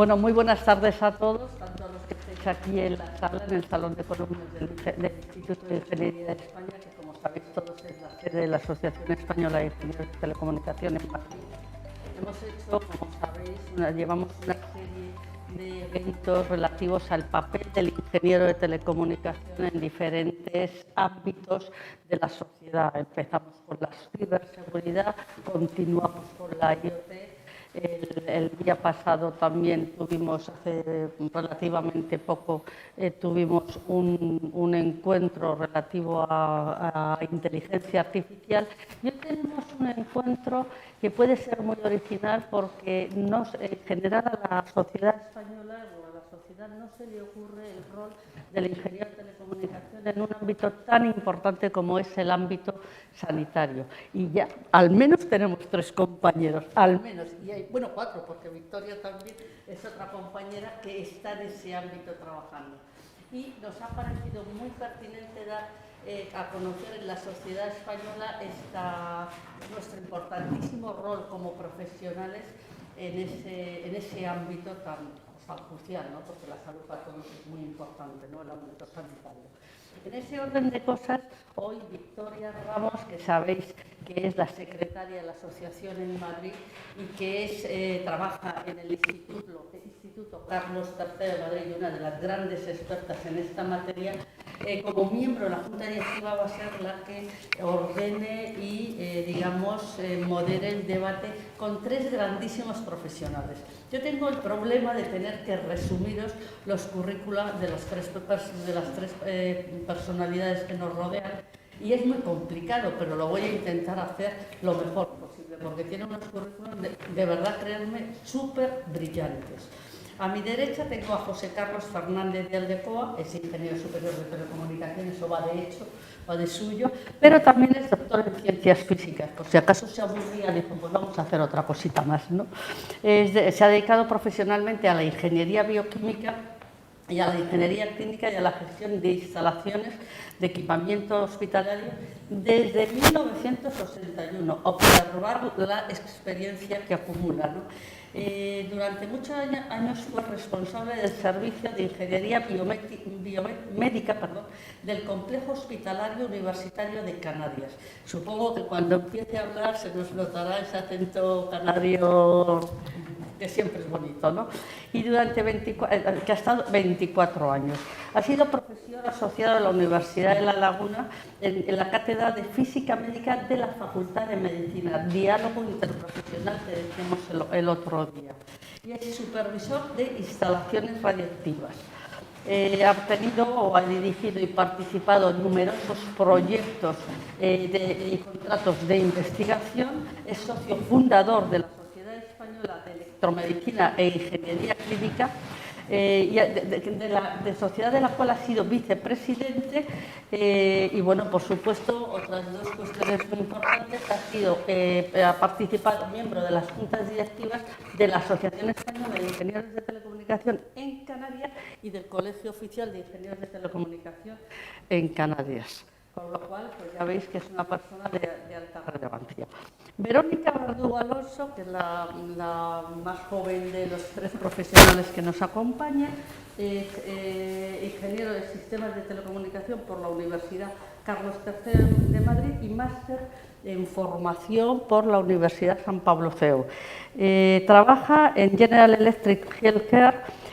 Bueno, muy buenas tardes a todos, tanto a los que estáis aquí en la sala, en el Salón de Columnas del Instituto de Ingeniería de España, que como sabéis todos es la sede de la Asociación Española de Ingenieros de Telecomunicaciones en Madrid. Hemos hecho, como sabéis, llevamos una serie de eventos relativos al papel del ingeniero de telecomunicación en diferentes ámbitos de la sociedad. Empezamos con la ciberseguridad, continuamos con la IoT. El día pasado también tuvimos, hace relativamente poco, tuvimos un encuentro relativo a inteligencia artificial. Y hoy tenemos un encuentro que puede ser muy original porque en general a la sociedad española o a la sociedad no se le ocurre el rol del ingeniero de telecomunicación en un ámbito tan importante como es el ámbito sanitario. Y ya al menos tenemos 3 compañeros, al menos, y hay, bueno, 4, porque Victoria también es otra compañera que está en ese ámbito trabajando. Y nos ha parecido muy pertinente dar a conocer en la sociedad española nuestro importantísimo rol como profesionales en ese ámbito tan crucial, ¿no? Porque la salud para todos es muy importante, ¿no? El ámbito sanitario. En ese orden de cosas, hoy Victoria Ramos, que sabéis que es la secretaria de la asociación en Madrid y que trabaja en el Instituto Carlos III de Madrid y una de las grandes expertas en esta materia, como miembro de la Junta Directiva va a ser la que ordene y, modere el debate con 3 grandísimos profesionales. Yo tengo el problema de tener que resumiros los currícula de las tres personalidades que nos rodean y es muy complicado, pero lo voy a intentar hacer lo mejor posible porque tienen unos currículos de verdad, créanme, súper brillantes. A mi derecha tengo a José Carlos Fernández de Aldecoa, es ingeniero superior de telecomunicaciones, o va de hecho, o de suyo, pero también es doctor en ciencias físicas. Por si acaso se aburría, dijo, pues vamos a hacer otra cosita más, ¿no? Se ha dedicado profesionalmente a la ingeniería bioquímica y a la ingeniería clínica y a la gestión de instalaciones de equipamiento hospitalario desde 1961, observar la experiencia que acumula, ¿no? Durante muchos años fue responsable del servicio de ingeniería biomédica del Complejo Hospitalario Universitario de Canarias. Supongo que cuando empiece a hablar se nos notará ese acento canario que siempre es bonito, ¿no? Y que ha estado 24 años. Ha sido profesor asociado a la Universidad de La Laguna en la Cátedra de Física Médica de la Facultad de Medicina, diálogo interprofesional que decíamos el otro día. Y es supervisor de instalaciones radiactivas. Ha dirigido y participado en numerosos proyectos y contratos de investigación. Es socio fundador de la Sociedad Española de Electromedicina e Ingeniería Clínica, de sociedad de la cual ha sido vicepresidente y bueno, por supuesto, otras 2 cuestiones muy importantes, ha participado miembro de las juntas directivas de la Asociación Española de Ingenieros de Telecomunicación en Canarias y del Colegio Oficial de Ingenieros de Telecomunicación en Canarias. Con lo cual, pues ya veis que es una persona de alta relevancia. Verónica Verdugo Alonso, que es la más joven de los 3 profesionales que nos acompañan, es ingeniero de sistemas de telecomunicación por la Universidad Carlos III de Madrid y máster en formación por la Universidad San Pablo CEU. Trabaja en General Electric Healthcare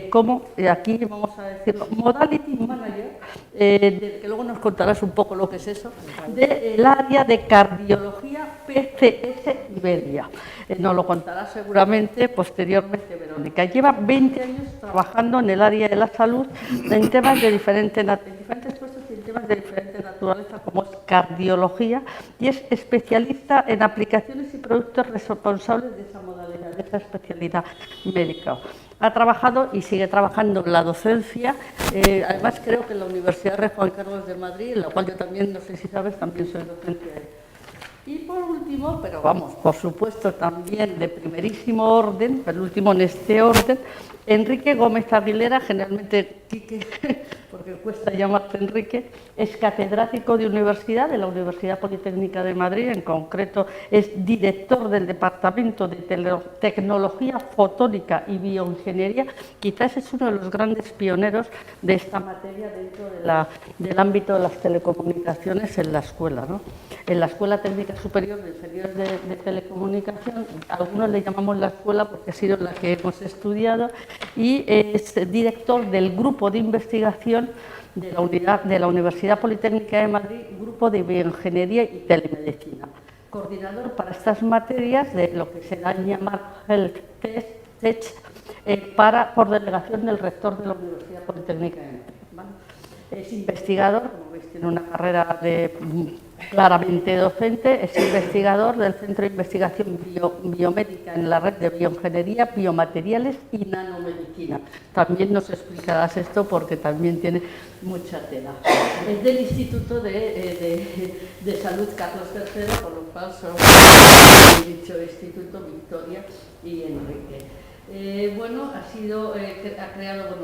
como, aquí vamos a decirlo, Modality Manager, que luego nos contarás un poco lo que es eso, del área de cardiología PCS Iberia. Nos lo contará seguramente posteriormente Verónica. Lleva 20 años trabajando en el área de la salud en temas de diferentes puestos y en temas de diferente naturaleza, como es cardiología, y es especialista en aplicaciones y productos responsables de esa modalidad, de esa especialidad médica. Ha trabajado y sigue trabajando en la docencia, además creo que en la Universidad Rey Juan Carlos de Madrid, en la cual yo también, no sé si sabes, también soy docente ahí. Y por último, pero vamos, por supuesto también de primerísimo orden, el último en este orden, Enrique Gómez Aguilera, generalmente Quique, porque cuesta llamarse Enrique, es catedrático de universidad, de la Universidad Politécnica de Madrid, en concreto es director del Departamento de Tecnología Fotónica y Bioingeniería. Quizás es uno de los grandes pioneros de esta materia dentro del ámbito de las telecomunicaciones en la escuela, ¿no? En la Escuela Técnica Superior de Ingenieros de Telecomunicación, algunos le llamamos la escuela porque ha sido la que hemos estudiado, y es director del grupo de investigación de la Universidad Politécnica de Madrid, grupo de Bioingeniería y Telemedicina. Coordinador para estas materias de lo que se da a llamar Health Tech, por delegación del rector de la Universidad Politécnica de Madrid, ¿vale? Es investigador, como veis, tiene una carrera claramente docente, es investigador del Centro de Investigación Biomédica en la red de Bioingeniería, Biomateriales y Nanomedicina. También nos explicarás esto porque también tiene mucha tela. Es del Instituto de Salud Carlos III, por lo cual son dicho Instituto Victoria y Enrique. Bueno, ha creado,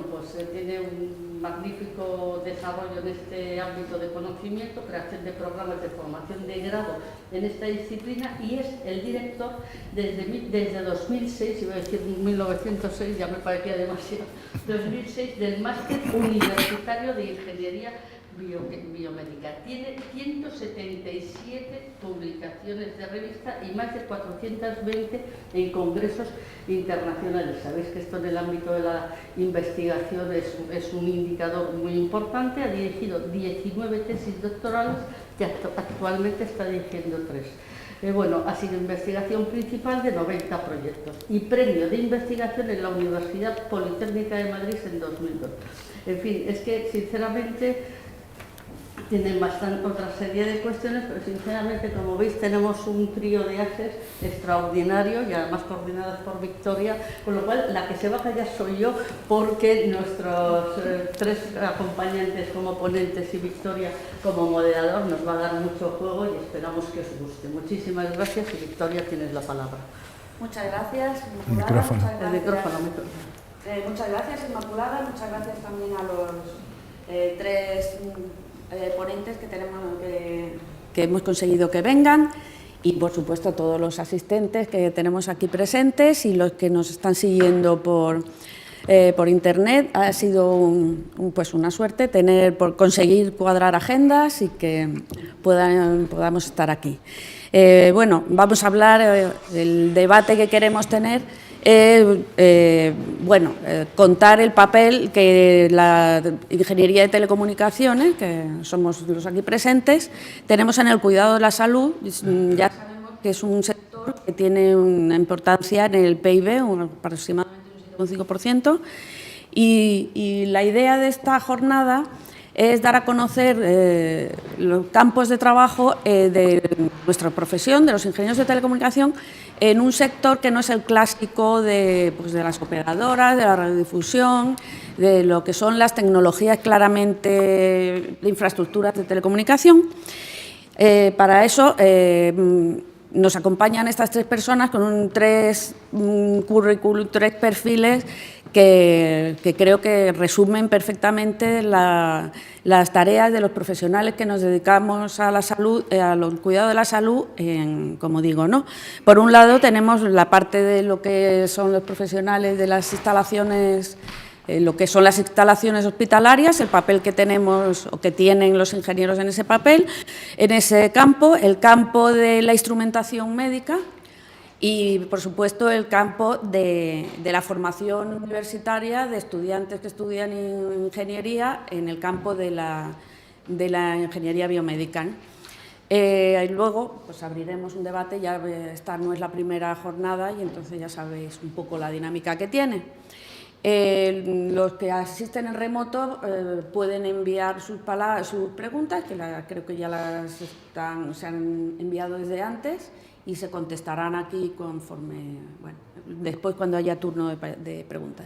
tiene un magnífico desarrollo en este ámbito de conocimiento, creación de programas de formación de grado en esta disciplina, y es el director desde 2006, iba a decir 1906, ya me parecía demasiado, 2006, del Máster Universitario de Ingeniería Biomédica. Tiene 177 publicaciones de revista y más de 420 en congresos internacionales. Sabéis que esto en el ámbito de la investigación es un indicador muy importante. Ha dirigido 19 tesis doctorales y actualmente está dirigiendo 3. Ha sido investigación principal de 90 proyectos y premio de investigación en la Universidad Politécnica de Madrid en 2002. En fin, es que sinceramente tienen otra serie de cuestiones, pero sinceramente, como veis, tenemos un trío de ases extraordinario y además coordinadas por Victoria, con lo cual la que se baja ya soy yo, porque nuestros 3 acompañantes como ponentes y Victoria como moderador nos va a dar mucho juego y esperamos que os guste. Muchísimas gracias y Victoria, tienes la palabra. Muchas gracias, Inmaculada. Muchas gracias, Inmaculada. Muchas gracias también a los 3 ponentes que hemos conseguido que vengan, y por supuesto a todos los asistentes que tenemos aquí presentes y los que nos están siguiendo por internet. Ha sido una suerte conseguir cuadrar agendas y que podamos estar aquí. Vamos a hablar del debate que queremos tener. Contar el papel que la ingeniería de telecomunicaciones, que somos los aquí presentes, tenemos en el cuidado de la salud. Ya sabemos que es un sector que tiene una importancia en el PIB, aproximadamente un 7,5%, y la idea de esta jornada es dar a conocer los campos de trabajo de nuestra profesión, de los ingenieros de telecomunicación, en un sector que no es el clásico de las operadoras, de la radiodifusión, de lo que son las tecnologías claramente de infraestructuras de telecomunicación. Para eso nos acompañan estas 3 personas con 3 perfiles que creo que resumen perfectamente las tareas de los profesionales que nos dedicamos a la salud, al cuidado de la salud, como digo, ¿no? Por un lado tenemos la parte de lo que son los profesionales de las instalaciones, lo que son las instalaciones hospitalarias, el papel que tenemos o que tienen los ingenieros en ese papel, en ese campo, el campo de la instrumentación médica y, por supuesto, el campo de la formación universitaria de estudiantes que estudian ingeniería en el campo de la ingeniería biomédica. Luego abriremos un debate, ya esta no es la primera jornada y entonces ya sabéis un poco la dinámica que tiene. Los que asisten en remoto pueden enviar sus preguntas, que creo que ya se han enviado desde antes y se contestarán aquí después cuando haya turno de preguntas.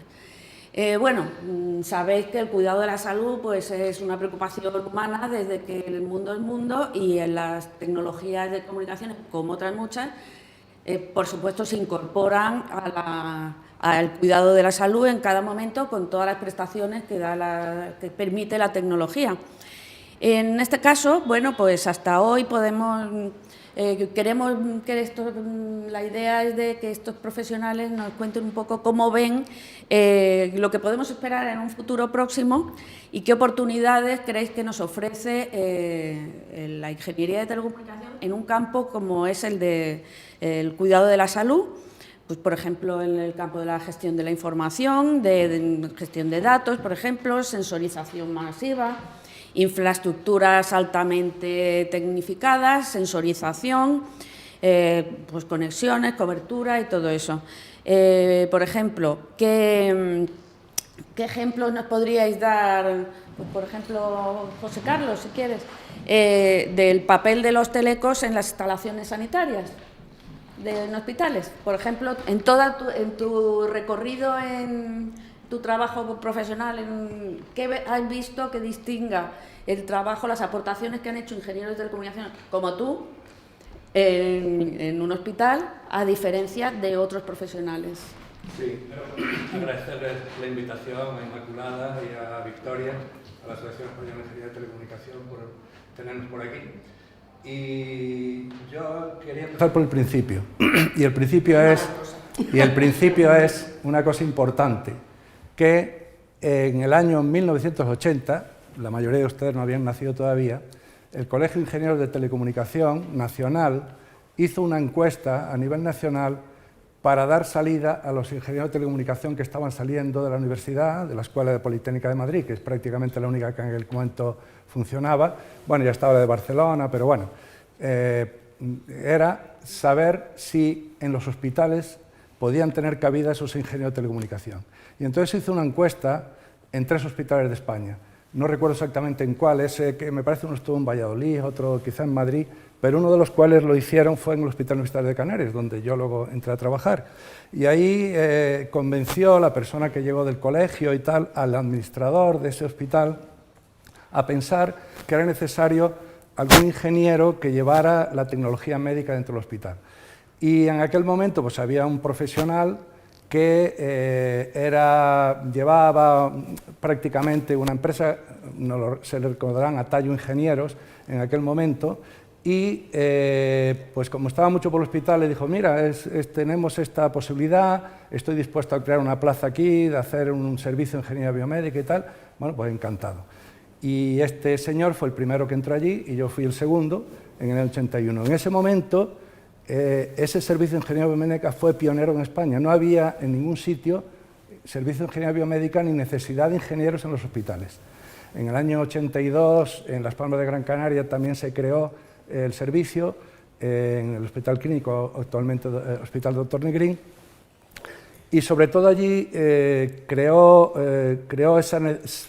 Sabéis que el cuidado de la salud es una preocupación humana desde que el mundo es mundo, y en las tecnologías de comunicaciones, como otras muchas, por supuesto se incorporan a al cuidado de la salud en cada momento con todas las prestaciones que permite la tecnología. En este caso, bueno, pues hasta hoy queremos que la idea es de que estos profesionales nos cuenten un poco cómo ven lo que podemos esperar en un futuro próximo y qué oportunidades creéis que nos ofrece la ingeniería de telecomunicación en un campo como es el cuidado de la salud. Pues, por ejemplo, en el campo de la gestión de la información, de gestión de datos, por ejemplo, sensorización masiva, infraestructuras altamente tecnificadas, sensorización, pues conexiones, cobertura y todo eso. Por ejemplo, ¿qué ejemplos nos podríais dar? Pues, por ejemplo, José Carlos, si quieres, del papel de los telecos en las instalaciones sanitarias en hospitales. Por ejemplo, en tu recorrido, en tu trabajo profesional, ¿qué has visto que distinga el trabajo, las aportaciones que han hecho ingenieros de telecomunicaciones como tú en un hospital, a diferencia de otros profesionales? Sí, agradecerles la invitación a Inmaculada y a Victoria, a la Asociación Española de Ingeniería de Telecomunicación, por tenernos por aquí. Y yo quería empezar por el principio. Y el principio es una cosa importante, que en el año 1980, la mayoría de ustedes no habían nacido todavía, el Colegio de Ingenieros de Telecomunicación Nacional hizo una encuesta a nivel nacional para dar salida a los ingenieros de telecomunicación que estaban saliendo de la universidad, de la Escuela de Politécnica de Madrid, que es prácticamente la única que en aquel momento funcionaba. Bueno, ya estaba la de Barcelona, pero bueno, era saber si en los hospitales podían tener cabida esos ingenieros de telecomunicación. Y entonces hizo una encuesta en 3 hospitales de España. No recuerdo exactamente en cuáles, que me parece uno estuvo en Valladolid, otro quizá en Madrid, pero uno de los cuales lo hicieron fue en el Hospital Universitario de Canarias, donde yo luego entré a trabajar. Y ahí convenció la persona que llegó del colegio y tal, al administrador de ese hospital, a pensar que era necesario algún ingeniero que llevara la tecnología médica dentro del hospital. Y en aquel momento pues había un profesional que llevaba prácticamente una empresa, se le recordarán, Atayo Ingenieros, en aquel momento, y pues como estaba mucho por el hospital, le dijo, mira, tenemos esta posibilidad, estoy dispuesto a crear una plaza aquí, de hacer un servicio de ingeniería biomédica y tal. Bueno, pues encantado. Y este señor fue el primero que entró allí y yo fui el segundo en el 81. En ese momento, ese servicio de ingeniería biomédica fue pionero en España. No había en ningún sitio servicio de ingeniería biomédica ni necesidad de ingenieros en los hospitales. En el año 82, en Las Palmas de Gran Canaria, también se creó el servicio, en el Hospital Clínico, actualmente Hospital Dr. Negrín, y sobre todo allí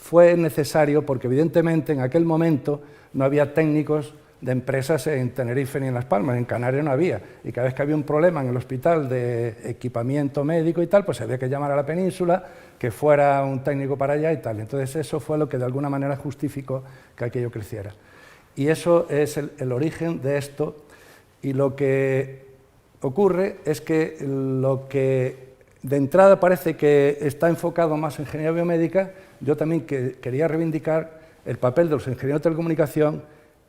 fue necesario, porque evidentemente en aquel momento no había técnicos de empresas en Tenerife ni en Las Palmas, en Canarias no había, y cada vez que había un problema en el hospital de equipamiento médico y tal, pues había que llamar a la península, que fuera un técnico para allá y tal. Entonces eso fue lo que de alguna manera justificó que aquello creciera. Y eso es el origen de esto, y lo que ocurre es que lo que de entrada parece que está enfocado más en ingeniería biomédica, yo también quería reivindicar el papel de los ingenieros de telecomunicación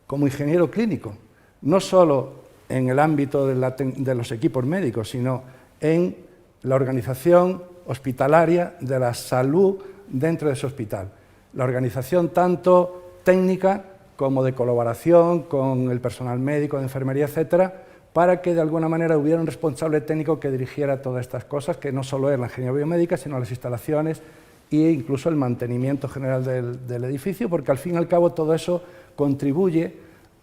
como ingeniero clínico, no solo en el ámbito de los equipos médicos, sino en la organización hospitalaria de la salud dentro de ese hospital. La organización tanto técnica como de colaboración con el personal médico, de enfermería, etcétera, para que de alguna manera hubiera un responsable técnico que dirigiera todas estas cosas, que no solo es la ingeniería biomédica, sino las instalaciones e incluso el mantenimiento general del edificio, porque al fin y al cabo todo eso contribuye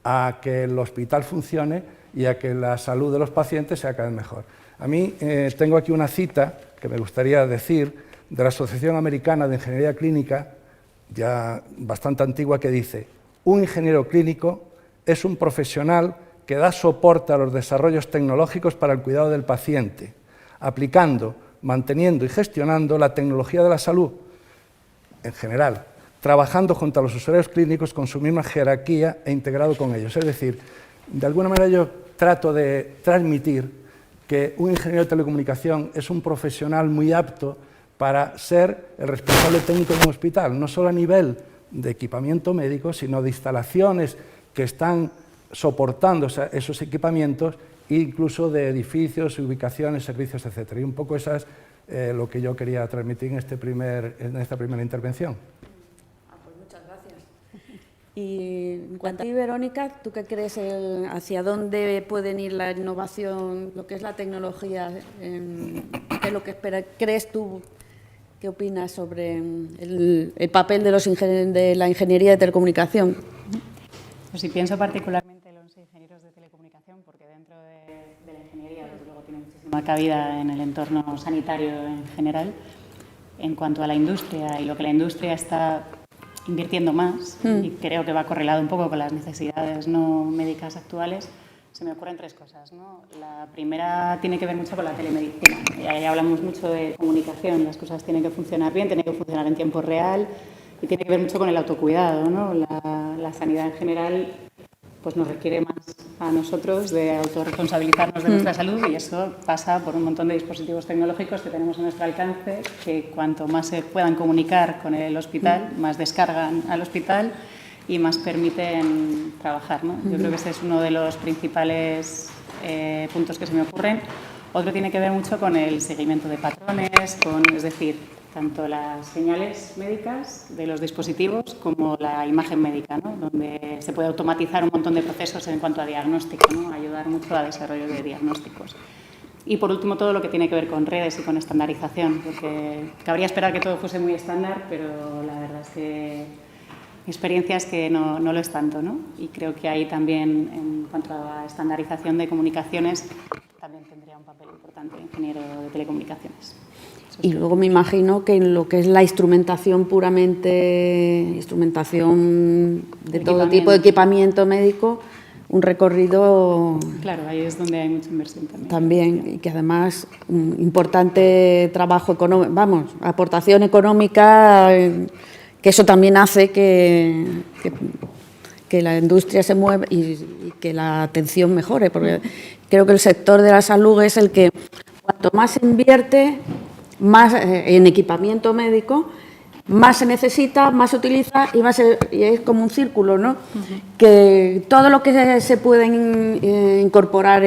a que el hospital funcione y a que la salud de los pacientes sea cada vez mejor. A mí tengo aquí una cita que me gustaría decir de la Asociación Americana de Ingeniería Clínica, ya bastante antigua, que dice: un ingeniero clínico es un profesional que da soporte a los desarrollos tecnológicos para el cuidado del paciente, aplicando, manteniendo y gestionando la tecnología de la salud en general, trabajando junto a los usuarios clínicos con su misma jerarquía e integrado con ellos. Es decir, de alguna manera yo trato de transmitir que un ingeniero de telecomunicación es un profesional muy apto para ser el responsable técnico de un hospital, no solo a nivel de equipamiento médico, sino de instalaciones que están soportando esos equipamientos, e incluso de edificios, ubicaciones, servicios, etc. Y un poco eso es lo que yo quería transmitir en esta primera intervención. Pues muchas gracias. Y en cuanto a ti, Verónica, ¿tú qué crees hacia dónde pueden ir la innovación, lo que es la tecnología? ¿Qué es lo que crees tú? ¿Qué opinas sobre el papel de la ingeniería de telecomunicación? Pues sí, pienso particularmente en los ingenieros de telecomunicación, porque dentro de la ingeniería, desde luego, tiene muchísima cabida en el entorno sanitario en general. En cuanto a la industria y lo que la industria está invirtiendo más, y creo que va correlado un poco con las necesidades no médicas actuales, se me ocurren tres cosas, ¿no? La primera tiene que ver mucho con la telemedicina. Ya hablamos mucho de comunicación, las cosas tienen que funcionar bien, tienen que funcionar en tiempo real y tiene que ver mucho con el autocuidado, ¿no? La sanidad en general pues nos requiere más a nosotros de autorresponsabilizarnos de nuestra salud, y eso pasa por un montón de dispositivos tecnológicos que tenemos a nuestro alcance, que cuanto más se puedan comunicar con el hospital, más descargan al hospital y más permiten trabajar, ¿no? Yo creo que ese es uno de los principales puntos que se me ocurren. Otro tiene que ver mucho con el seguimiento de patrones, es decir, tanto las señales médicas de los dispositivos como la imagen médica, ¿no? Donde se puede automatizar un montón de procesos en cuanto a diagnóstico, ¿no? Ayudar mucho al desarrollo de diagnósticos. Y por último, todo lo que tiene que ver con redes y con estandarización, porque cabría esperar que todo fuese muy estándar, pero la verdad es que mi experiencia es que no lo es tanto, ¿no? Y creo que ahí también, en cuanto a estandarización de comunicaciones, también tendría un papel importante el ingeniero de telecomunicaciones. Y luego me imagino que en lo que es la instrumentación puramente, instrumentación de todo tipo de equipamiento médico, un recorrido... Claro, ahí es donde hay mucha inversión también. También, y que además un importante trabajo económico, vamos, aportación económica, que eso también hace que la industria se mueva y que la atención mejore, porque creo que el sector de la salud es el que cuanto más se invierte más en equipamiento médico, más se necesita, más se utiliza y es como un círculo, ¿no? Que todo lo que se puede incorporar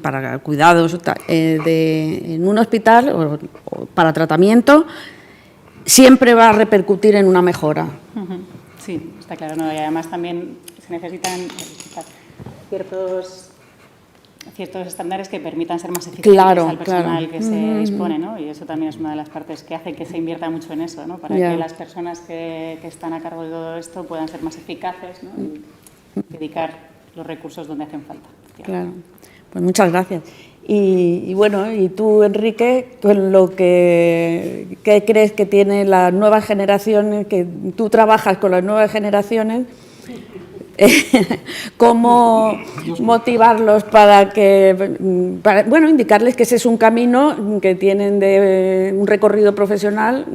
para cuidados en un hospital o para tratamiento siempre va a repercutir en una mejora. Sí, está claro, ¿no? Y además también se necesitan ciertos estándares que permitan ser más eficientes al personal que se dispone, ¿no? Y eso también es una de las partes que hace que se invierta mucho en eso, ¿no? Para que las personas que están a cargo de todo esto puedan ser más eficaces, ¿no? Y dedicar los recursos donde hacen falta. Claro, pues muchas gracias. Y bueno, y tú, Enrique, con lo ¿qué crees que tienen las nuevas generaciones, que tú trabajas con las nuevas generaciones? ¿Cómo motivarlos para indicarles que ese es un camino que tienen de un recorrido profesional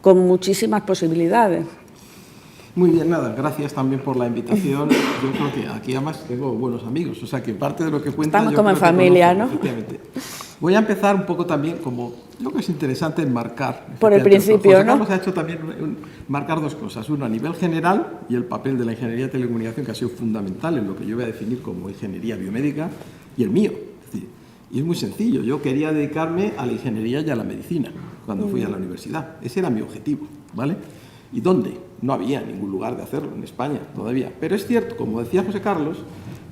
con muchísimas posibilidades? Muy bien, nada, gracias también por la invitación. Yo creo que aquí además tengo buenos amigos, o sea que parte de lo que cuentan... Estamos como en familia, ¿no? Efectivamente. Voy a empezar un poco también, como yo creo que es interesante enmarcar... Por el principio, José ¿no? Carlos ha hecho también marcar dos cosas. Uno, a nivel general, y el papel de la ingeniería de telecomunicación, que ha sido fundamental en lo que yo voy a definir como ingeniería biomédica, y el mío. Es decir, y es muy sencillo, yo quería dedicarme a la ingeniería y a la medicina cuando fui a la universidad. Ese era mi objetivo, ¿vale? ¿Y dónde? No había ningún lugar de hacerlo en España todavía. Pero es cierto, como decía José Carlos,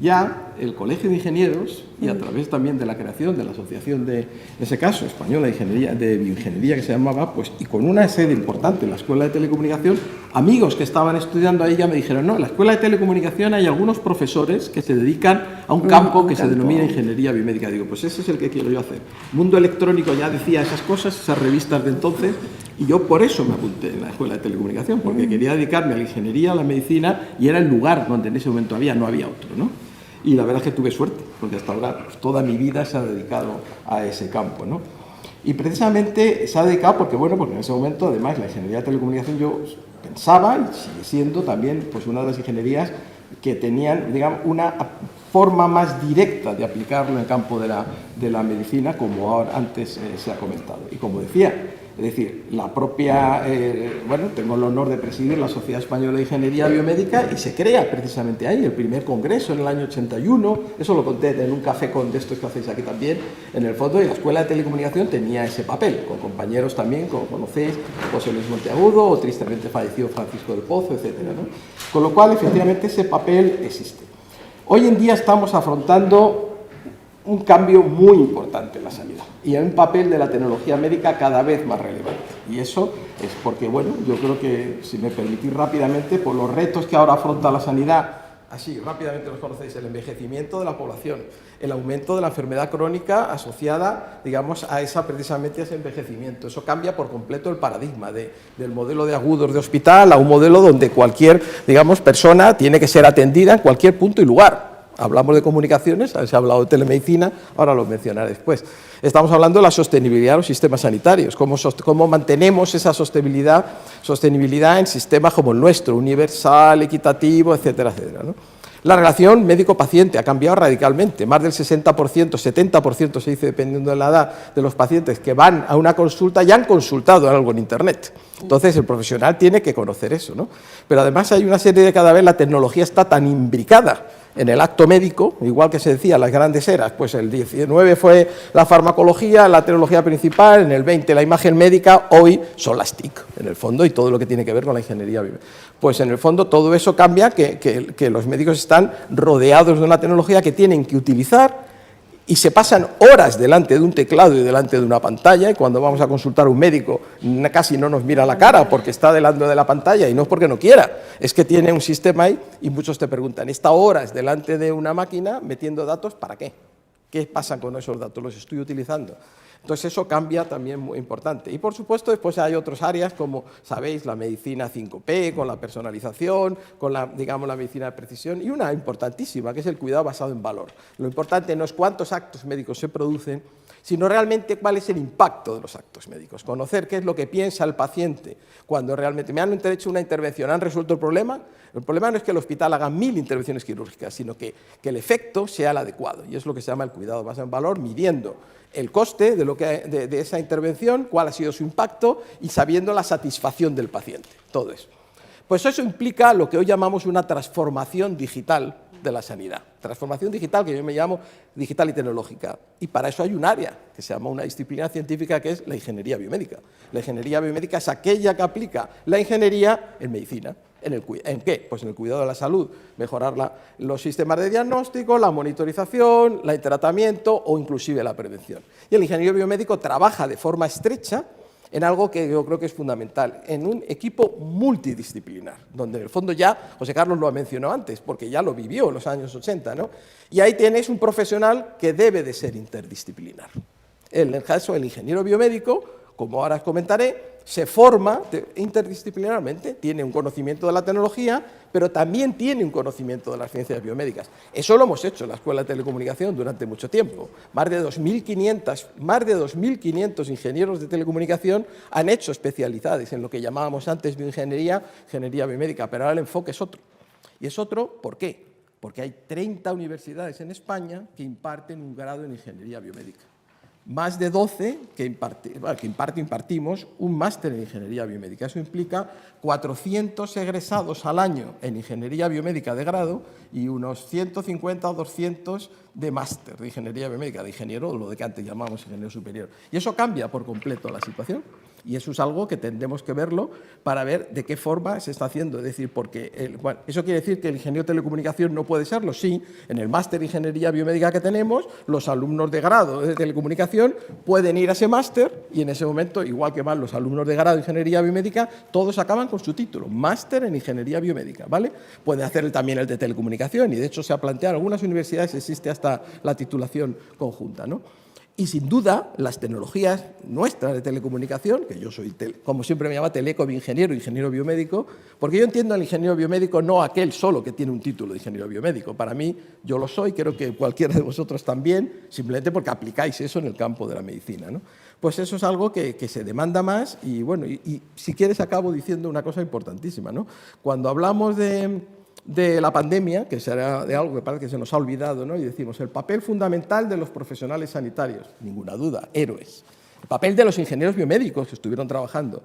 ya el Colegio de Ingenieros, y a través también de la creación de la asociación en ese caso, española de bioingeniería que se llamaba, pues, y con una sede importante en la Escuela de Telecomunicación, amigos que estaban estudiando ahí ya me dijeron, no, en la Escuela de Telecomunicación hay algunos profesores que se dedican a un campo que se denomina ingeniería biomédica. Digo, pues ese es el que quiero yo hacer. Mundo Electrónico ya decía esas cosas, esas revistas de entonces, y yo por eso me apunté en la Escuela de Telecomunicación, porque quería dedicarme a la ingeniería, a la medicina, y era el lugar donde en ese momento no había otro, ¿no? Y la verdad es que tuve suerte, porque hasta ahora pues, toda mi vida se ha dedicado a ese campo, ¿no? Y precisamente se ha dedicado porque en ese momento, además, la ingeniería de telecomunicación yo pensaba, y sigue siendo también pues, una de las ingenierías que tenían, digamos, una forma más directa de aplicarlo en el campo de la medicina, como ahora antes se ha comentado. Y como decía, es decir, la propia, bueno, tengo el honor de presidir la Sociedad Española de Ingeniería Biomédica y se crea precisamente ahí el primer congreso en el año 81, eso lo conté en un café con de estos que hacéis aquí también, en el fondo, y la Escuela de Telecomunicación tenía ese papel, con compañeros también, como conocéis, José Luis Monteagudo, o tristemente fallecido Francisco del Pozo, etcétera, ¿no? Con lo cual, efectivamente, ese papel existe. Hoy en día estamos afrontando un cambio muy importante en la sanidad y en un papel de la tecnología médica cada vez más relevante. Y eso es porque, bueno, yo creo que, si me permitís rápidamente, por los retos que ahora afronta la sanidad, así rápidamente los conocéis, el envejecimiento de la población, el aumento de la enfermedad crónica asociada, digamos, a precisamente a ese envejecimiento. Eso cambia por completo el paradigma del modelo de agudos de hospital a un modelo donde cualquier, digamos, persona tiene que ser atendida en cualquier punto y lugar. Hablamos de comunicaciones, se ha hablado de telemedicina, ahora lo mencionaré después. Estamos hablando de la sostenibilidad de los sistemas sanitarios, cómo mantenemos esa sostenibilidad en sistemas como el nuestro, universal, equitativo, etcétera, etcétera, ¿no? La relación médico-paciente ha cambiado radicalmente. Más del 60%, 70% se dice, dependiendo de la edad, de los pacientes que van a una consulta ya han consultado algo en Internet. Entonces, el profesional tiene que conocer eso, ¿no? Pero además hay una serie de, cada vez la tecnología está tan imbricada en el acto médico, igual que se decía, las grandes eras, pues el 19 fue la farmacología, la tecnología principal, en el 20 la imagen médica, hoy son las TIC, en el fondo, y todo lo que tiene que ver con la ingeniería biomédica. Pues en el fondo todo eso cambia, que los médicos están rodeados de una tecnología que tienen que utilizar y se pasan horas delante de un teclado y delante de una pantalla, y cuando vamos a consultar a un médico casi no nos mira la cara porque está delante de la pantalla, y no es porque no quiera, es que tiene un sistema ahí, y muchos te preguntan, ¿está horas delante de una máquina metiendo datos para qué? ¿Qué pasa con esos datos? ¿Los estoy utilizando? Entonces eso cambia también muy importante. Y por supuesto después hay otras áreas como, sabéis, la medicina 5P, con la personalización, con la, digamos, la medicina de precisión, y una importantísima, que es el cuidado basado en valor. Lo importante no es cuántos actos médicos se producen, sino realmente cuál es el impacto de los actos médicos. Conocer qué es lo que piensa el paciente cuando realmente me han hecho una intervención, ¿han resuelto el problema? El problema no es que el hospital haga 1000 intervenciones quirúrgicas, sino que el efecto sea el adecuado. Y es lo que se llama el cuidado basado en valor, midiendo el coste de esa intervención, cuál ha sido su impacto y sabiendo la satisfacción del paciente. Todo eso. Pues eso implica lo que hoy llamamos una transformación digital de la sanidad. Transformación digital, que yo me llamo digital y tecnológica. Y para eso hay un área que se llama una disciplina científica, que es la ingeniería biomédica. La ingeniería biomédica es aquella que aplica la ingeniería en medicina. ¿En qué? Pues en el cuidado de la salud, mejorar los sistemas de diagnóstico, la monitorización, el tratamiento o inclusive la prevención. Y el ingeniero biomédico trabaja de forma estrecha en algo que yo creo que es fundamental, en un equipo multidisciplinar, donde en el fondo ya, José Carlos lo ha mencionado antes, porque ya lo vivió en los años 80, ¿no? Y ahí tenéis un profesional que debe de ser interdisciplinar. En el caso del ingeniero biomédico, como ahora os comentaré, se forma interdisciplinarmente, tiene un conocimiento de la tecnología, pero también tiene un conocimiento de las ciencias biomédicas. Eso lo hemos hecho en la Escuela de Telecomunicación durante mucho tiempo. Más de 2.500 ingenieros de telecomunicación han hecho especialidades en lo que llamábamos antes bioingeniería, ingeniería biomédica, pero ahora el enfoque es otro. Y es otro, ¿por qué? Porque hay 30 universidades en España que imparten un grado en ingeniería biomédica. Más de 12 impartimos un máster en ingeniería biomédica. Eso implica 400 egresados al año en ingeniería biomédica de grado y unos 150 o 200 de máster de ingeniería biomédica, de ingeniero, lo de que antes llamábamos ingeniero superior. Y eso cambia por completo la situación. Y eso es algo que tendremos que verlo para ver de qué forma se está haciendo. Es decir, porque eso quiere decir que el ingeniero de telecomunicación no puede serlo. Sí, en el máster de ingeniería biomédica que tenemos, los alumnos de grado de telecomunicación pueden ir a ese máster y en ese momento, igual que van los alumnos de grado de ingeniería biomédica, todos acaban con su título, máster en ingeniería biomédica, ¿vale? Pueden hacer también el de telecomunicación y de hecho se ha planteado en algunas universidades existe hasta la titulación conjunta, ¿no? Y sin duda, las tecnologías nuestras de telecomunicación, que yo soy, como siempre me llama, ingeniero biomédico, porque yo entiendo al ingeniero biomédico no aquel solo que tiene un título de ingeniero biomédico. Para mí, yo lo soy, creo que cualquiera de vosotros también, simplemente porque aplicáis eso en el campo de la medicina, ¿no? Pues eso es algo que se demanda más y, bueno, y si quieres acabo diciendo una cosa importantísima, ¿no? Cuando hablamos de de la pandemia, que será de algo que parece que se nos ha olvidado, ¿no? Y decimos, el papel fundamental de los profesionales sanitarios, ninguna duda, héroes. El papel de los ingenieros biomédicos que estuvieron trabajando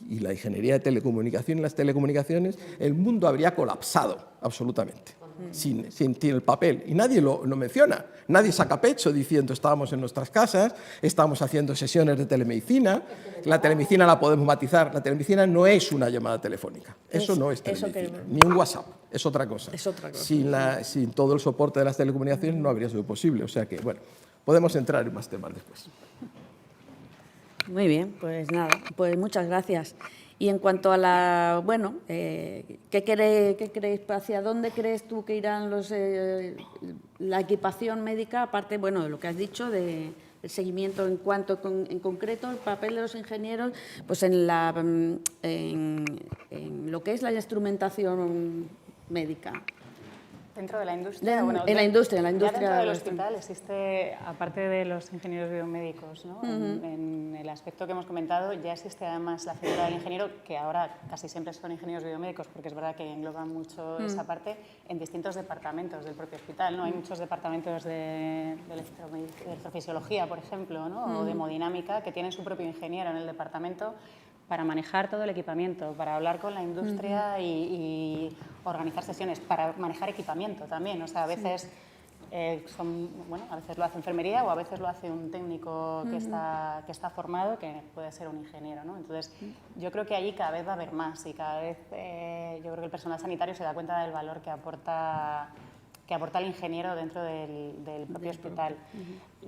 y la ingeniería de telecomunicación y las telecomunicaciones, el mundo habría colapsado absolutamente sin el papel. Y nadie lo menciona, nadie saca pecho diciendo estábamos en nuestras casas, estábamos haciendo sesiones de telemedicina, la telemedicina la podemos matizar, la telemedicina no es una llamada telefónica, eso no es telemedicina, ni un WhatsApp, es otra cosa. Es otra cosa. Sin todo el soporte de las telecomunicaciones no habría sido posible, o sea que, bueno, podemos entrar en más temas después. Muy bien, pues nada, pues muchas gracias. Y en cuanto a la, bueno, ¿qué creéis, hacia dónde crees tú que irán la equipación médica, aparte, bueno, de lo que has dicho, del seguimiento en concreto, el papel de los ingenieros, pues en lo que es la instrumentación médica? Dentro de la industria, en la industria. Ya dentro del hospital existe, aparte de los ingenieros biomédicos, ¿no? En el aspecto que hemos comentado, ya existe además la figura del ingeniero, que ahora casi siempre son ingenieros biomédicos, porque es verdad que engloban mucho esa parte, en distintos departamentos del propio hospital, ¿no? Hay muchos departamentos de electrofisiología, por ejemplo, ¿no? O de hemodinámica, que tienen su propio ingeniero en el departamento para manejar todo el equipamiento, para hablar con la industria y organizar sesiones, para manejar equipamiento también. O sea, a veces, a veces lo hace enfermería o a veces lo hace un técnico que está formado, que puede ser un ingeniero, ¿no? Entonces, yo creo que allí cada vez va a haber más y cada vez yo creo que el personal sanitario se da cuenta del valor que aporta el ingeniero dentro del propio hospital.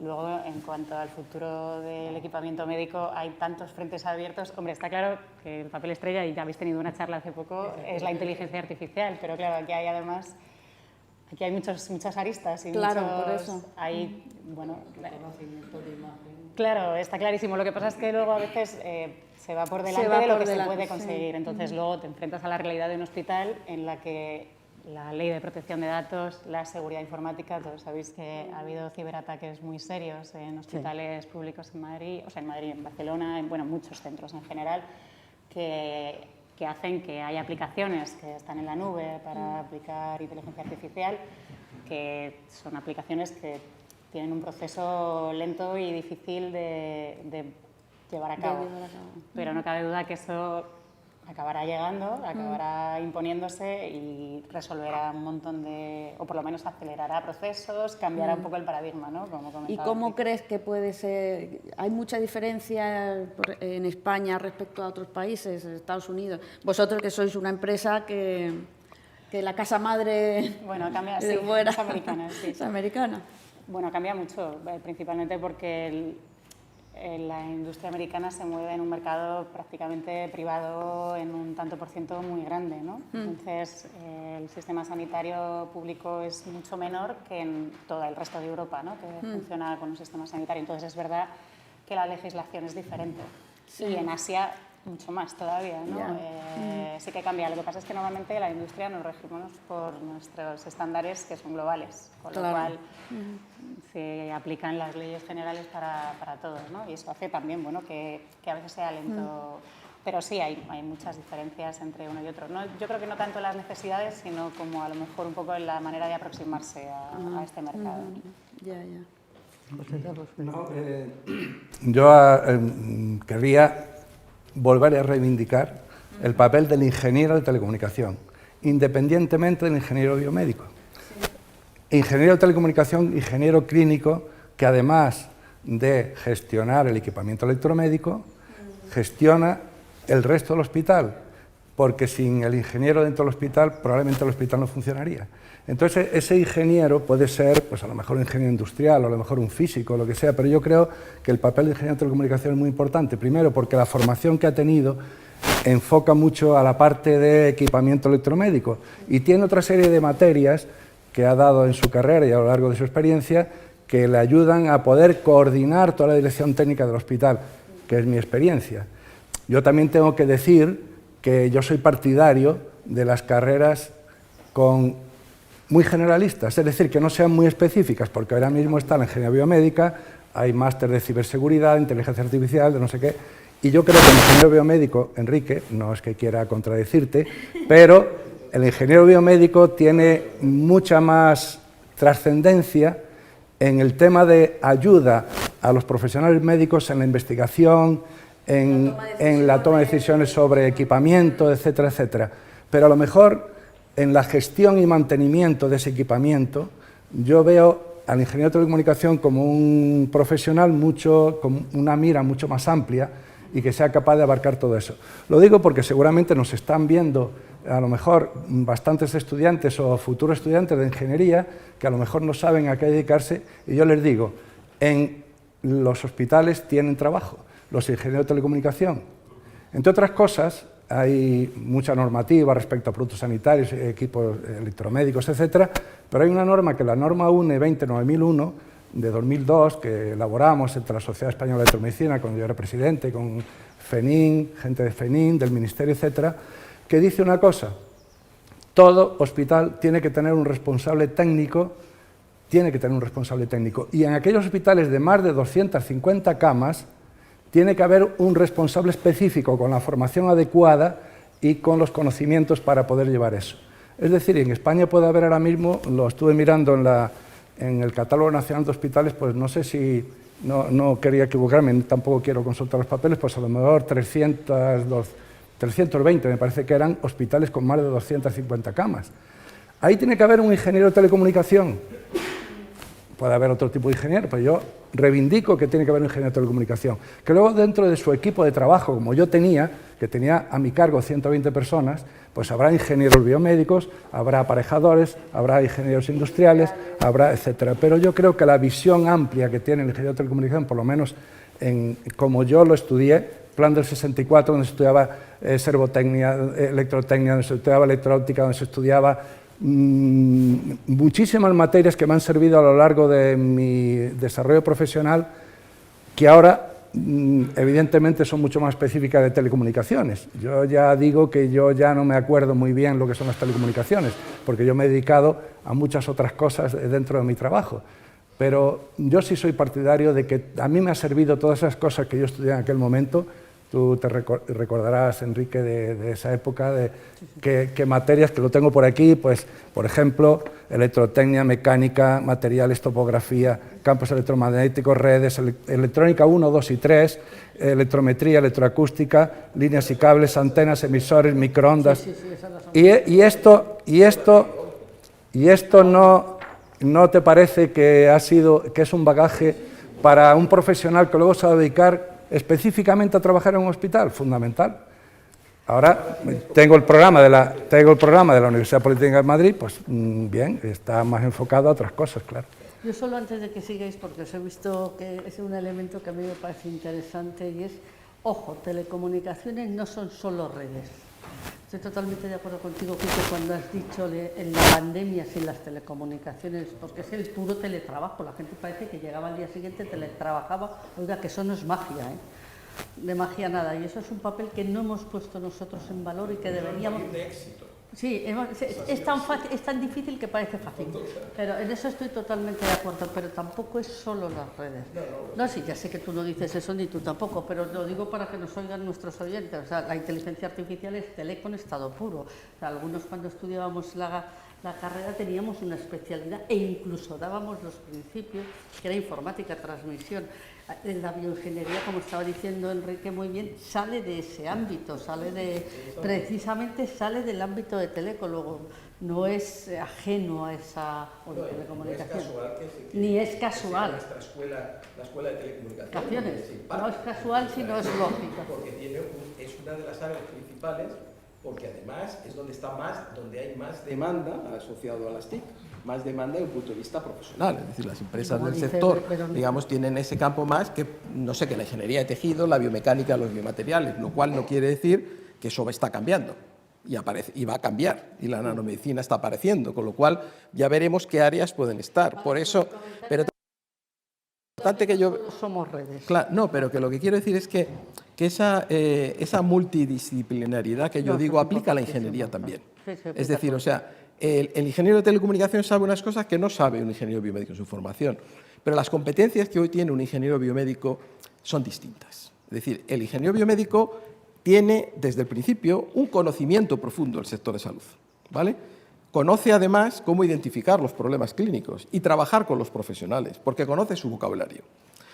Luego, en cuanto al futuro del equipamiento médico, hay tantos frentes abiertos. Hombre, está claro que el papel estrella, y ya habéis tenido una charla hace poco, es la inteligencia artificial, pero claro, aquí hay muchas aristas y claro, muchos, por eso. Hay, claro, está clarísimo. Lo que pasa es que luego a veces se va por delante de lo que se puede conseguir. Entonces, luego te enfrentas a la realidad de un hospital en la que la ley de protección de datos, la seguridad informática, todos sabéis que ha habido ciberataques muy serios en hospitales públicos en Madrid, o sea, en Madrid, en Barcelona, en muchos centros en general, que hacen que haya aplicaciones que están en la nube para aplicar inteligencia artificial, que son aplicaciones que tienen un proceso lento y difícil de llevar a cabo. Pero no cabe duda que eso acabará llegando, acabará imponiéndose y resolverá un montón o por lo menos acelerará procesos, cambiará un poco el paradigma, ¿no? Como comentaba. ¿Y cómo crees que puede ser? ¿Hay mucha diferencia en España respecto a otros países, Estados Unidos? Vosotros que sois una empresa que la casa madre cambia, sí, fuera, es americana. Sí. Es americana. Bueno, cambia mucho, principalmente porque la industria americana se mueve en un mercado prácticamente privado en un tanto por ciento muy grande, ¿no? Entonces, el sistema sanitario público es mucho menor que en todo el resto de Europa, ¿no? Que funciona con un sistema sanitario. Entonces, es verdad que la legislación es diferente. Sí. Y en Asia mucho más todavía, ¿no? Sí que cambia. Lo que pasa es que normalmente la industria nos regimos por nuestros estándares que son globales, con lo cual se aplican las leyes generales para todos, ¿no? Y eso hace también, que a veces sea lento. Pero sí, hay muchas diferencias entre uno y otro. No, yo creo que no tanto en las necesidades, sino como a lo mejor un poco en la manera de aproximarse a este mercado. Yo querría volver a reivindicar el papel del ingeniero de telecomunicación, independientemente del ingeniero biomédico. Ingeniero de telecomunicación, ingeniero clínico, que además de gestionar el equipamiento electromédico, gestiona el resto del hospital, porque sin el ingeniero dentro del hospital, probablemente el hospital no funcionaría. Entonces, ese ingeniero puede ser, pues a lo mejor un ingeniero industrial, o a lo mejor un físico, lo que sea, pero yo creo que el papel del ingeniero de telecomunicación es muy importante. Primero, porque la formación que ha tenido enfoca mucho a la parte de equipamiento electromédico y tiene otra serie de materias que ha dado en su carrera y a lo largo de su experiencia que le ayudan a poder coordinar toda la dirección técnica del hospital, que es mi experiencia. Yo también tengo que decir que yo soy partidario de las carreras muy generalistas, es decir, que no sean muy específicas, porque ahora mismo está la ingeniería biomédica, hay máster de ciberseguridad, inteligencia artificial, de no sé qué, y yo creo que el ingeniero biomédico, Enrique, no es que quiera contradecirte, pero el ingeniero biomédico tiene mucha más trascendencia en el tema de ayuda a los profesionales médicos en la investigación, en la toma de decisiones sobre equipamiento, etcétera, etcétera. Pero a lo mejor en la gestión y mantenimiento de ese equipamiento, yo veo al ingeniero de telecomunicación como un profesional con una mira mucho más amplia y que sea capaz de abarcar todo eso. Lo digo porque seguramente nos están viendo a lo mejor bastantes estudiantes o futuros estudiantes de ingeniería que a lo mejor no saben a qué dedicarse, y yo les digo, en los hospitales tienen trabajo, los ingenieros de telecomunicación. Entre otras cosas, hay mucha normativa respecto a productos sanitarios, equipos electromédicos, etcétera, pero hay una norma que es la norma UNE 209001 de 2002, que elaboramos entre la Sociedad Española de Electromedicina, cuando yo era presidente, con FENIN, gente de FENIN, del Ministerio, etcétera, que dice una cosa: todo hospital tiene que tener un responsable técnico, y en aquellos hospitales de más de 250 camas tiene que haber un responsable específico con la formación adecuada y con los conocimientos para poder llevar eso. Es decir, en España puede haber ahora mismo, lo estuve mirando en el Catálogo Nacional de Hospitales, pues no sé si, no quería equivocarme, tampoco quiero consultar los papeles, pues a lo mejor 320 me parece que eran hospitales con más de 250 camas. Ahí tiene que haber un ingeniero de telecomunicación. Puede haber otro tipo de ingeniero, pero yo reivindico que tiene que haber un ingeniero de telecomunicación. Que luego dentro de su equipo de trabajo, como yo tenía, que tenía a mi cargo 120 personas, pues habrá ingenieros biomédicos, habrá aparejadores, habrá ingenieros industriales, habrá etcétera. Pero yo creo que la visión amplia que tiene el ingeniero de telecomunicación, por lo menos como yo lo estudié, plan del 64, donde se estudiaba servotecnia, electrotecnia, donde se estudiaba electrónica, donde se estudiaba muchísimas materias que me han servido a lo largo de mi desarrollo profesional, que ahora evidentemente son mucho más específicas de telecomunicaciones. Yo ya digo que yo ya no me acuerdo muy bien lo que son las telecomunicaciones, porque yo me he dedicado a muchas otras cosas dentro de mi trabajo. Pero yo sí soy partidario de que a mí me ha servido todas esas cosas que yo estudié en aquel momento. Tú te recordarás, Enrique, de esa época, de que materias, que lo tengo por aquí, pues, por ejemplo, electrotecnia, mecánica, materiales, topografía, campos electromagnéticos, redes, electrónica 1, 2 y 3, electrometría, electroacústica, líneas y cables, antenas, emisores, microondas. Y esto no te parece que es un bagaje para un profesional que luego se va a dedicar específicamente a trabajar en un hospital? Fundamental. Ahora tengo el programa de la Universidad Politécnica de Madrid, pues bien, está más enfocado a otras cosas, claro. Yo solo, antes de que sigáis, porque os he visto que es un elemento que a mí me parece interesante, y es, ojo, telecomunicaciones no son solo redes. Estoy totalmente de acuerdo contigo, Quique, cuando has dicho en la pandemia sin las telecomunicaciones, porque es el puro teletrabajo. La gente parece que llegaba al día siguiente, teletrabajaba. Oiga, que eso no es magia, ¿eh? De magia nada. Y eso es un papel que no hemos puesto nosotros en valor y que deberíamos... de éxito. Sí, es tan difícil que parece fácil, pero en eso estoy totalmente de acuerdo, pero tampoco es solo las redes. No, sí, ya sé que tú no dices eso ni tú tampoco, pero lo digo para que nos oigan nuestros oyentes. O sea, la inteligencia artificial es tele con estado puro. O sea, algunos cuando estudiábamos la carrera teníamos una especialidad e incluso dábamos los principios, que era informática, transmisión. La bioingeniería, como estaba diciendo Enrique muy bien, sale de ese ámbito, precisamente sale del ámbito de teleco, luego no es ajeno a esa telecomunicación. Ni es casual. Nuestra escuela, la escuela de telecomunicaciones. No es casual, sino es lógica. Porque es una de las áreas principales, porque además es donde hay más demanda asociado a las TIC. Más demanda desde el punto de vista profesional, es decir, las empresas del sector, digamos, tienen ese campo más que, no sé, que la ingeniería de tejido, la biomecánica, los biomateriales, lo cual no quiere decir que eso está cambiando y va a cambiar, y la nanomedicina está apareciendo, con lo cual ya veremos qué áreas pueden estar. Por eso, pero importante que yo... Somos redes. Claro, no, pero que lo que quiero decir es que esa multidisciplinariedad que yo digo aplica a la ingeniería también. Es decir, o sea, el ingeniero de telecomunicación sabe unas cosas que no sabe un ingeniero biomédico en su formación, pero las competencias que hoy tiene un ingeniero biomédico son distintas. Es decir, el ingeniero biomédico tiene desde el principio un conocimiento profundo del sector de salud. ¿vale? Conoce además cómo identificar los problemas clínicos y trabajar con los profesionales, porque conoce su vocabulario.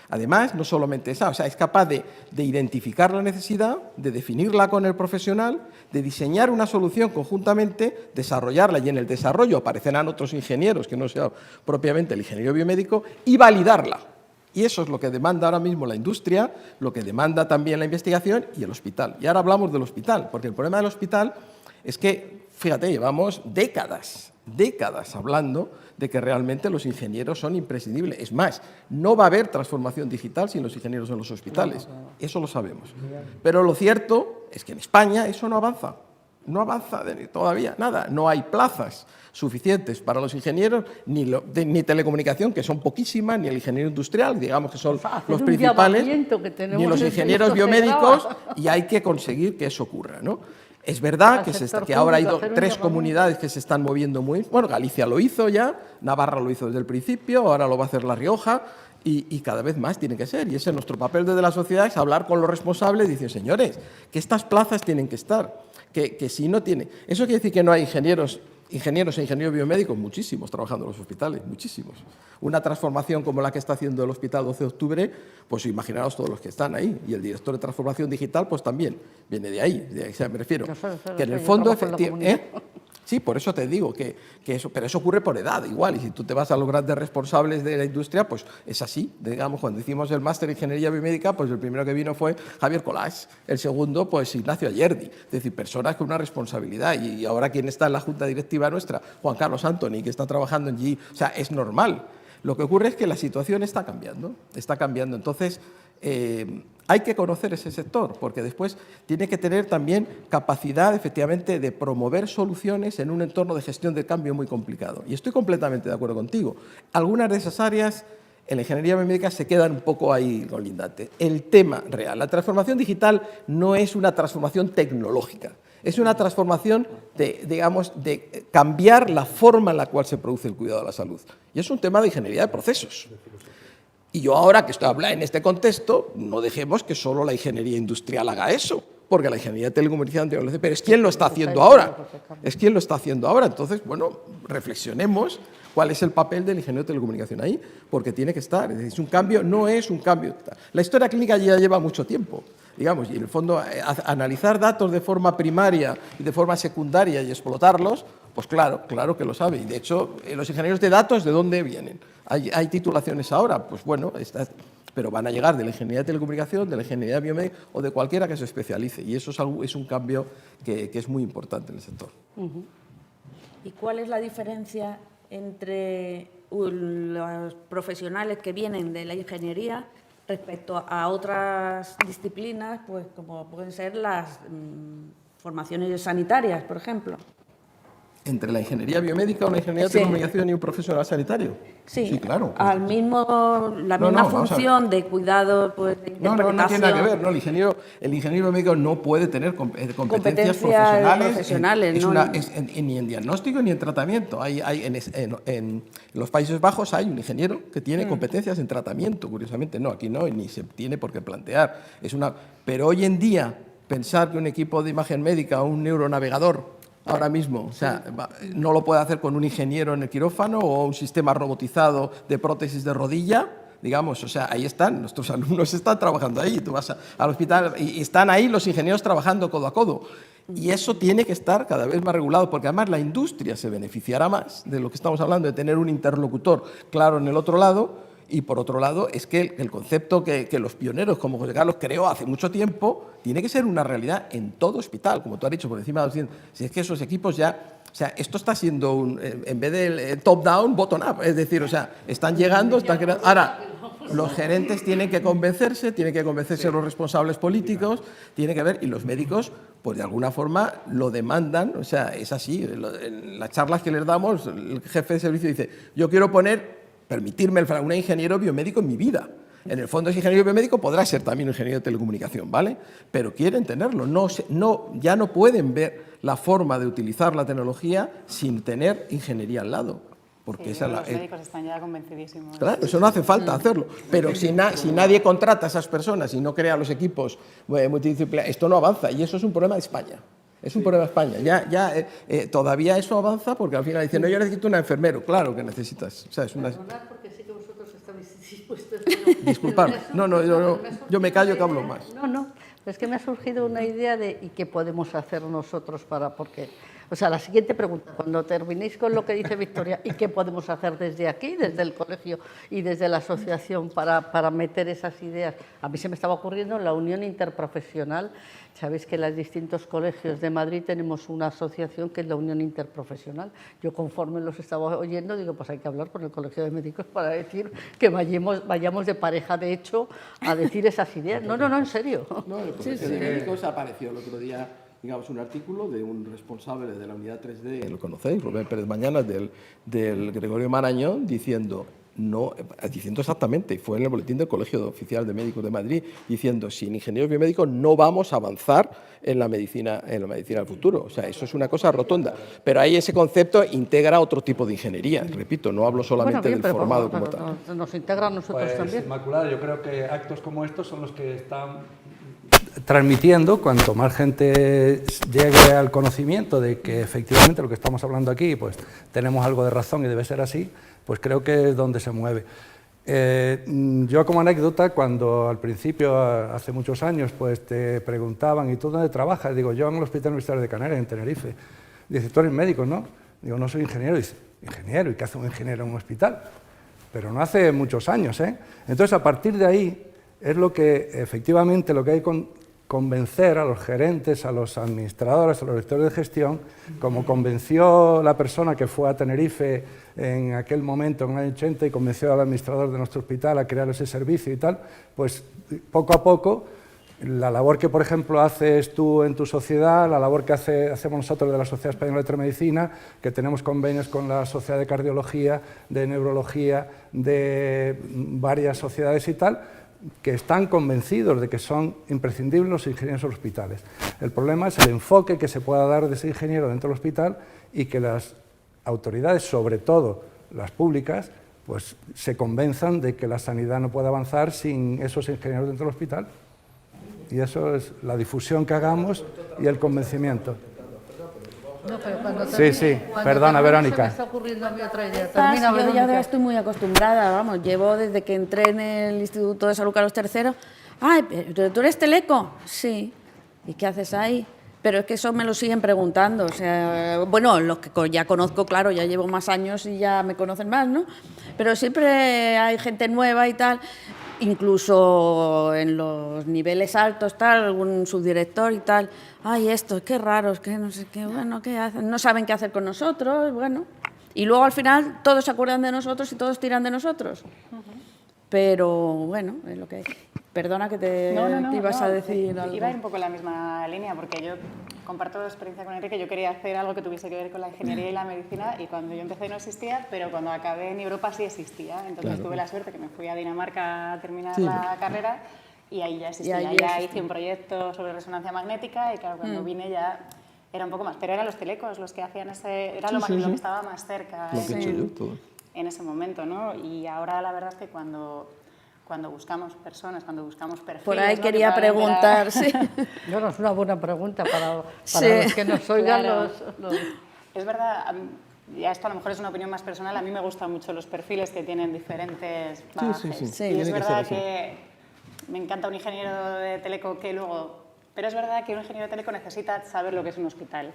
Además, no solamente esa, o sea, es capaz de identificar la necesidad, de definirla con el profesional, de diseñar una solución conjuntamente, desarrollarla, y en el desarrollo aparecerán otros ingenieros, que no sea propiamente el ingeniero biomédico, y validarla. Y eso es lo que demanda ahora mismo la industria, lo que demanda también la investigación y el hospital. Y ahora hablamos del hospital, porque el problema del hospital es que, fíjate, llevamos décadas hablando de que realmente los ingenieros son imprescindibles. Es más, no va a haber transformación digital sin los ingenieros en los hospitales. Eso lo sabemos. Pero lo cierto es que en España eso no avanza. No avanza todavía nada. No hay plazas suficientes para los ingenieros, ni telecomunicación, que son poquísimas, ni el ingeniero industrial, digamos que son los principales, ni los ingenieros biomédicos, y hay que conseguir que eso ocurra, ¿no? Es verdad que ahora hay 3 comunidades que se están moviendo muy... Bueno, Galicia lo hizo ya, Navarra lo hizo desde el principio, ahora lo va a hacer La Rioja, y cada vez más tiene que ser. Y ese es nuestro papel desde la sociedad, es hablar con los responsables y decir, señores, que estas plazas tienen que estar, que si no tiene... Eso quiere decir que no hay ingenieros e ingenieros biomédicos, muchísimos trabajando en los hospitales, muchísimos. Una transformación como la que está haciendo el Hospital 12 de Octubre, pues imaginaos todos los que están ahí. Y el director de transformación digital, pues también viene de ahí. O sea, me refiero que en el fondo... Sí, por eso te digo que eso, pero eso ocurre por edad igual, y si tú te vas a los grandes responsables de la industria, pues es así. Digamos, cuando hicimos el máster en Ingeniería Biomédica, pues el primero que vino fue Javier Colás, el segundo, pues Ignacio Ayerdi, es decir, personas con una responsabilidad, y ahora quien está en la junta directiva nuestra, Juan Carlos Antoni, que está trabajando en GE, o sea, es normal. Lo que ocurre es que la situación está cambiando, entonces... hay que conocer ese sector, porque después tiene que tener también capacidad, efectivamente, de promover soluciones en un entorno de gestión del cambio muy complicado. Y estoy completamente de acuerdo contigo. Algunas de esas áreas en la ingeniería biomédica se quedan un poco ahí colindantes. El tema real, la transformación digital no es una transformación tecnológica, es una transformación de cambiar la forma en la cual se produce el cuidado de la salud. Y es un tema de ingeniería de procesos. Y yo ahora que estoy hablando en este contexto, no dejemos que solo la ingeniería industrial haga eso, porque la ingeniería de telecomunicación, pero es quien lo está haciendo ahora. Entonces, bueno, reflexionemos cuál es el papel del ingeniero de telecomunicación ahí, porque tiene que estar. Es decir, es un cambio, no es un cambio. La historia clínica ya lleva mucho tiempo, digamos, y en el fondo analizar datos de forma primaria y de forma secundaria y explotarlos, pues claro que lo sabe. Y de hecho, los ingenieros de datos, ¿de dónde vienen? Hay titulaciones ahora, pues bueno, pero van a llegar de la ingeniería de telecomunicación, de la ingeniería biomédica o de cualquiera que se especialice. Y eso es un cambio que es muy importante en el sector. ¿Y cuál es la diferencia entre los profesionales que vienen de la ingeniería respecto a otras disciplinas, pues como pueden ser las formaciones sanitarias, por ejemplo? ¿Entre la ingeniería biomédica o la ingeniería de telecomunicación y un profesional sanitario? Sí, claro. La misma función de cuidado, pues, de interpretación. No tiene nada que ver. No, el ingeniero biomédico no puede tener competencias profesionales ni en diagnóstico ni en tratamiento. En los Países Bajos hay un ingeniero que tiene competencias en tratamiento, curiosamente. No, aquí no, y ni se tiene por qué plantear. Pero hoy en día, pensar que un equipo de imagen médica o un neuronavegador ahora mismo, o sea, no lo puede hacer con un ingeniero en el quirófano o un sistema robotizado de prótesis de rodilla, digamos, o sea, ahí están, nuestros alumnos están trabajando ahí, tú vas al hospital y están ahí los ingenieros trabajando codo a codo. Y eso tiene que estar cada vez más regulado, porque además la industria se beneficiará más de lo que estamos hablando, de tener un interlocutor claro en el otro lado. Y por otro lado, es que el concepto que los pioneros como José Carlos creó hace mucho tiempo tiene que ser una realidad en todo hospital, como tú has dicho, por encima de 200. Si es que esos equipos ya... O sea, esto está siendo, en vez del top-down, bottom-up. Es decir, o sea, están llegando, están creando... Ahora, los gerentes tienen que convencerse los responsables políticos, tiene que ver, y los médicos, pues de alguna forma lo demandan, o sea, es así. En las charlas que les damos, el jefe de servicio dice, yo quiero permitirme un ingeniero biomédico en mi vida. En el fondo, ese ingeniero biomédico podrá ser también un ingeniero de telecomunicación, ¿vale? Pero quieren tenerlo. Ya no pueden ver la forma de utilizar la tecnología sin tener ingeniería al lado. Porque los médicos están ya convencidísimos. Claro, eso no hace falta hacerlo. Pero si nadie contrata a esas personas y no crea los equipos multidisciplinarios, esto no avanza. Y eso es un problema de España. Es un problema de España. Todavía eso avanza porque al final dicen, no, yo necesito un enfermero. Claro que necesitas. O sea, es una... Perdonad porque sé que vosotros estáis dispuestos. Disculpadme. Yo me callo que hablo más. No, es que me ha surgido una idea de ¿y qué podemos hacer nosotros para...? Porque, o sea, la siguiente pregunta, cuando terminéis con lo que dice Victoria, ¿y qué podemos hacer desde aquí, desde el colegio y desde la asociación para meter esas ideas? A mí se me estaba ocurriendo la unión interprofesional. Sabéis que en los distintos colegios de Madrid tenemos una asociación que es la Unión Interprofesional. Yo conforme los estaba oyendo, digo, pues hay que hablar con el Colegio de Médicos para decir que vayamos de pareja, de hecho, a decir esas ideas. No, en serio. No, el Colegio de Médicos apareció el otro día, digamos, un artículo de un responsable de la unidad 3D, lo conocéis, Rubén Pérez Mañanas, del Gregorio Marañón, diciendo exactamente, y fue en el boletín del Colegio Oficial de Médicos de Madrid, diciendo, sin ingenieros biomédicos no vamos a avanzar en la medicina del futuro. O sea, eso es una cosa rotonda. Pero ahí ese concepto integra otro tipo de ingeniería. Repito, no hablo solamente del formado como tal. Nos integra a nosotros pues, también. Inmaculada, yo creo que actos como estos son los que están transmitiendo, cuanto más gente llegue al conocimiento de que efectivamente lo que estamos hablando aquí, pues tenemos algo de razón y debe ser así, pues creo que es donde se mueve. Yo como anécdota, cuando al principio, hace muchos años, pues te preguntaban, ¿y tú dónde trabajas? Digo, yo en el Hospital Universitario de Canarias, en Tenerife. Dice, tú eres médico, ¿no? Digo, no soy ingeniero. Dice, ¿ingeniero? ¿Y qué hace un ingeniero en un hospital? Pero no hace muchos años, ¿eh? Entonces, a partir de ahí, es lo que, efectivamente, lo que hay que convencer a los gerentes, a los administradores, a los directores de gestión, como convenció la persona que fue a Tenerife en aquel momento, en el año 80, y convenció al administrador de nuestro hospital a crear ese servicio y tal, pues poco a poco, la labor que, por ejemplo, haces tú en tu sociedad, la labor que hacemos nosotros de la Sociedad Española de Telemedicina, que tenemos convenios con la Sociedad de Cardiología, de Neurología, de varias sociedades y tal, que están convencidos de que son imprescindibles los ingenieros en los hospitales. El problema es el enfoque que se pueda dar de ese ingeniero dentro del hospital y que las autoridades, sobre todo las públicas, pues se convenzan de que la sanidad no puede avanzar sin esos ingenieros dentro del hospital. Y eso es la difusión que hagamos y el convencimiento. No, pero cuando Sí, perdona, Verónica. Se me está ocurriendo a mí otra idea. Yo ya estoy muy acostumbrada, vamos, llevo desde que entré en el Instituto de Salud Carlos III. Ay, pero ¿tú eres teleco? Sí. ¿Y qué haces ahí? Pero es que eso me lo siguen preguntando, o sea, bueno, los que ya conozco, claro, ya llevo más años y ya me conocen más, ¿no? Pero siempre hay gente nueva y tal, incluso en los niveles altos, tal, algún subdirector y tal. Ay, esto, qué raro, es que no sé qué, bueno, ¿qué hacen? No saben qué hacer con nosotros, bueno. Y luego al final todos se acuerdan de nosotros y todos tiran de nosotros. Pero bueno, es lo que hay. Perdona que te ibas a decir algo. Iba a ir un poco en la misma línea, porque yo comparto la experiencia con Enrique. Yo quería hacer algo que tuviese que ver con la ingeniería y la medicina, y cuando yo empecé no existía, pero cuando acabé en Europa sí existía. Entonces tuve la suerte que me fui a Dinamarca a terminar la carrera, y ahí ya existía. Ya hice un proyecto sobre resonancia magnética, y claro, cuando vine ya era un poco más. Pero eran los telecos los que hacían ese... Era lo que estaba más cerca en ese momento, ¿no? Y ahora la verdad es que cuando buscamos personas, cuando buscamos perfiles... Por ahí quería preguntar, sí. Bueno, es una buena pregunta para los que nos oigan. Claro. Es verdad, ya esto a lo mejor es una opinión más personal, a mí me gustan mucho los perfiles que tienen diferentes bagajes. Sí. Y es verdad que me encanta un ingeniero de teleco que luego... Pero es verdad que un ingeniero de teleco necesita saber lo que es un hospital,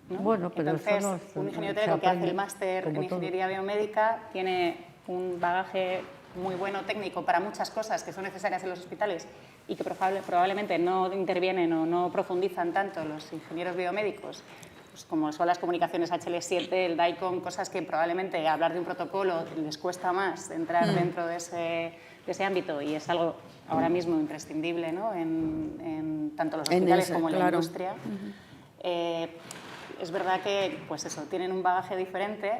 ¿no? Bueno, pero entonces, eso un ingeniero de teleco que hace el máster en ingeniería biomédica tiene un bagaje muy bueno técnico para muchas cosas que son necesarias en los hospitales y que probablemente no intervienen o no profundizan tanto los ingenieros biomédicos, pues como son las comunicaciones HL7, el DICOM, cosas que probablemente hablar de un protocolo les cuesta más entrar dentro de ese ámbito, y es algo ahora mismo imprescindible, ¿no? en tanto los hospitales como en la industria. Es verdad que pues eso, tienen un bagaje diferente.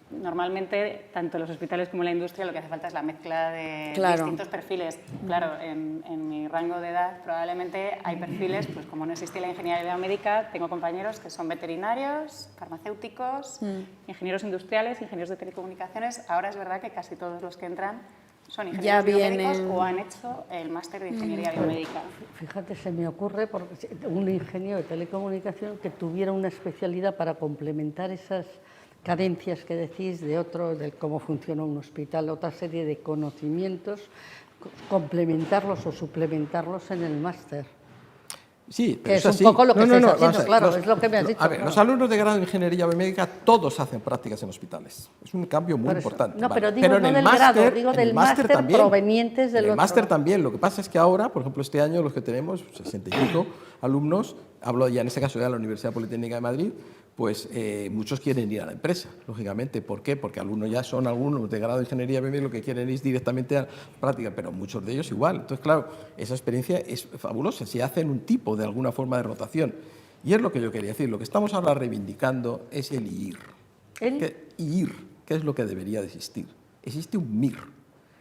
Normalmente, tanto los hospitales como la industria, lo que hace falta es la mezcla de distintos perfiles. Claro, en mi rango de edad probablemente hay perfiles, pues como no existía la ingeniería biomédica, tengo compañeros que son veterinarios, farmacéuticos, ingenieros industriales, ingenieros de telecomunicaciones. Ahora es verdad que casi todos los que entran son ya ingenieros biomédicos vienen... o han hecho el máster de ingeniería biomédica. Fíjate, se me ocurre porque un ingeniero de telecomunicación que tuviera una especialidad para complementar esas carencias que decís de cómo funciona un hospital, otra serie de conocimientos, complementarlos o suplementarlos en el máster. Sí, pero Que es así. un poco lo que estáis haciendo, claro, es lo que me has dicho. A ver, claro. los alumnos de grado de ingeniería biomédica todos hacen prácticas en hospitales. Es un cambio muy Por eso. importante. No, ¿vale? pero digo no en el del máster, grado, digo en del el máster máster también. provenientes del En el otro. máster también. Lo que pasa es que ahora, por ejemplo, este año los que tenemos, 65 alumnos, hablo ya en este caso de la Universidad Politécnica de Madrid, pues muchos quieren ir a la empresa, lógicamente. ¿Por qué? Porque algunos ya son algunos de grado de ingeniería biomédica, lo que quieren es directamente a la práctica, pero muchos de ellos igual. Entonces, claro, esa experiencia es fabulosa, se hace en un tipo, de alguna forma, de rotación. Y es lo que yo quería decir, lo que estamos ahora reivindicando es el IIR. ¿Qué es lo que debería de existir? Existe un MIR.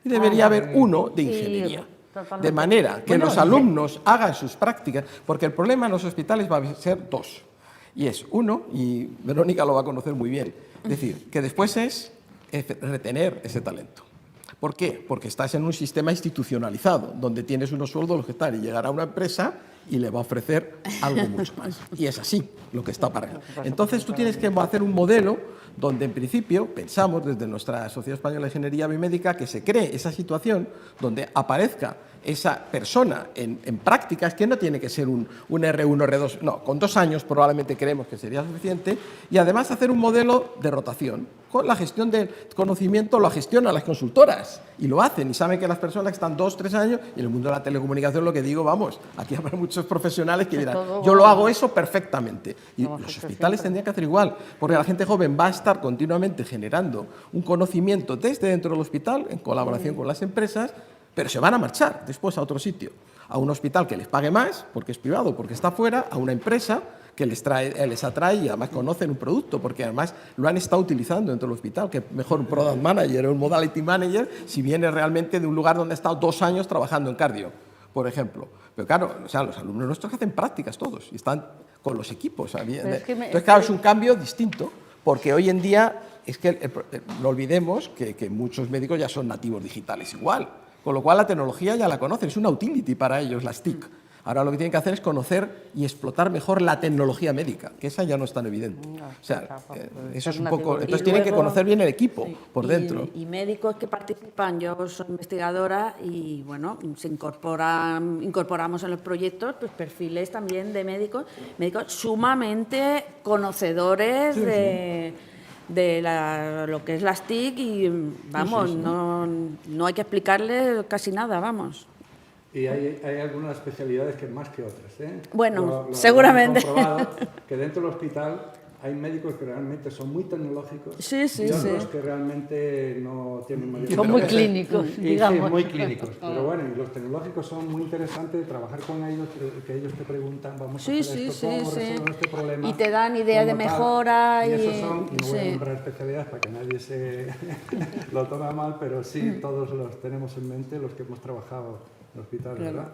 Y debería haber uno de ingeniería. Totalmente. De manera que Bueno, los alumnos hagan sus prácticas, porque el problema en los hospitales va a ser dos. Y es uno, y Verónica lo va a conocer muy bien, es decir, que después es retener ese talento. ¿Por qué? Porque estás en un sistema institucionalizado, donde tienes unos sueldos los que están, y llegará una empresa y le va a ofrecer algo mucho más. Y es así lo que está para él. Entonces tú tienes que hacer un modelo donde en principio pensamos desde nuestra Sociedad Española de Ingeniería Biomédica que se cree esa situación donde aparezca esa persona en prácticas, que no tiene que ser un R1, R2, no, con 2 años probablemente creemos que sería suficiente, y además hacer un modelo de rotación. Con la gestión del conocimiento lo gestionan las consultoras y lo hacen, y saben que las personas que están 2, 3 años, y en el mundo de la telecomunicación lo que digo, vamos, aquí habrá muchos profesionales que dirán, yo lo hago eso perfectamente. Y los hospitales tendrían que hacer igual, porque la gente joven va a estar continuamente generando un conocimiento desde dentro del hospital, en colaboración con las empresas, pero se van a marchar después a otro sitio, a un hospital que les pague más, porque es privado, porque está fuera, a una empresa que les atrae y además conocen un producto, porque además lo han estado utilizando dentro del hospital, que mejor un product manager o un modality manager si viene realmente de un lugar donde ha estado 2 años trabajando en cardio, por ejemplo. Pero claro, o sea, los alumnos nuestros hacen prácticas todos y están con los equipos. Entonces, claro, es un cambio distinto, porque hoy en día es que no olvidemos que muchos médicos ya son nativos digitales igual. Con lo cual la tecnología ya la conocen, es una utility para ellos, las TIC. Ahora lo que tienen que hacer es conocer y explotar mejor la tecnología médica, que esa ya no es tan evidente. O sea, eso es un poco... Entonces tienen que conocer bien el equipo por dentro. Y médicos que participan, yo soy investigadora y bueno, incorporamos en los proyectos pues, perfiles también de médicos sumamente conocedores de lo que es las TIC y vamos, no hay que explicarle casi nada, vamos. Y hay algunas especialidades que más que otras, ¿eh? Bueno, seguramente. Hemos comprobado que dentro del hospital hay médicos que realmente son muy tecnológicos y otros que realmente no tienen mayor son muy clínicos, digamos. Sí, muy clínicos. Pero bueno, y los tecnológicos son muy interesantes, trabajar con ellos, que ellos te preguntan, vamos a hacer esto, ¿cómo resolver este problema? Y te dan ideas de mejora. Y esos son, no voy a nombrar especialidades para que nadie se lo tome mal, pero sí, todos los tenemos en mente, los que hemos trabajado en el hospital, ¿verdad?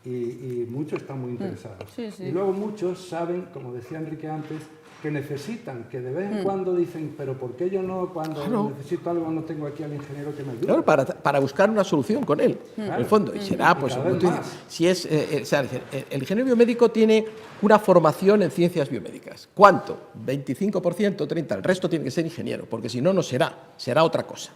Y muchos están muy interesados. Y luego muchos saben, como decía Enrique antes, que necesitan, que de vez en cuando dicen, pero ¿por qué yo no, cuando necesito algo, no tengo aquí al ingeniero que me ayude? Claro, para buscar una solución con él, en el fondo. Y será, pues, si es, o sea, el ingeniero biomédico tiene una formación en ciencias biomédicas. ¿Cuánto? 25%, 30%. El resto tiene que ser ingeniero, porque si no, no será otra cosa.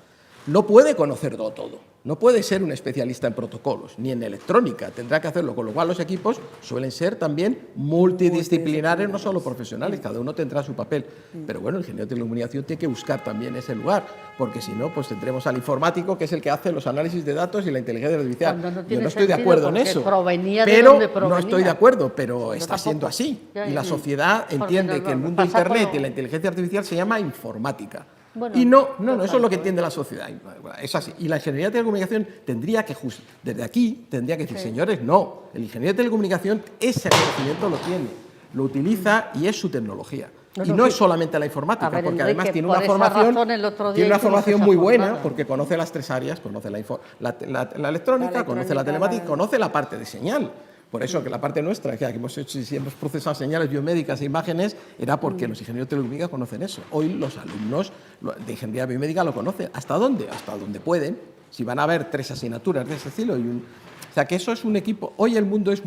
No puede conocerlo todo. No puede ser un especialista en protocolos, ni en electrónica, tendrá que hacerlo, con lo cual los equipos suelen ser también multidisciplinares, no solo profesionales, cada uno tendrá su papel. Pero bueno, el ingeniero de telecomunicación tiene que buscar también ese lugar, porque si no, pues tendremos al informático, que es el que hace los análisis de datos y la inteligencia artificial. Yo no estoy de acuerdo en eso, pero no estoy de acuerdo, pero está siendo así. Y la sociedad entiende que el mundo de Internet y la inteligencia artificial se llama informática. Bueno, y no, eso es lo que entiende la sociedad. Es así. Y la ingeniería de telecomunicación tendría que, desde aquí, tendría que decir, señores, no, el ingeniero de telecomunicación ese conocimiento lo tiene, lo utiliza y es su tecnología. Y no es solamente la informática, porque además tiene una formación muy buena, porque conoce las 3 áreas, conoce la electrónica, conoce la telemática, conoce la parte de señal. Por eso que la parte nuestra, que hemos hecho, si hemos procesado señales biomédicas e imágenes, era porque los ingenieros de telecomunicación conocen eso. Hoy los alumnos de ingeniería biomédica lo conocen. ¿Hasta dónde? Hasta donde pueden. Si van a haber 3 asignaturas de ese estilo. O sea, que eso es un equipo. Hoy el mundo es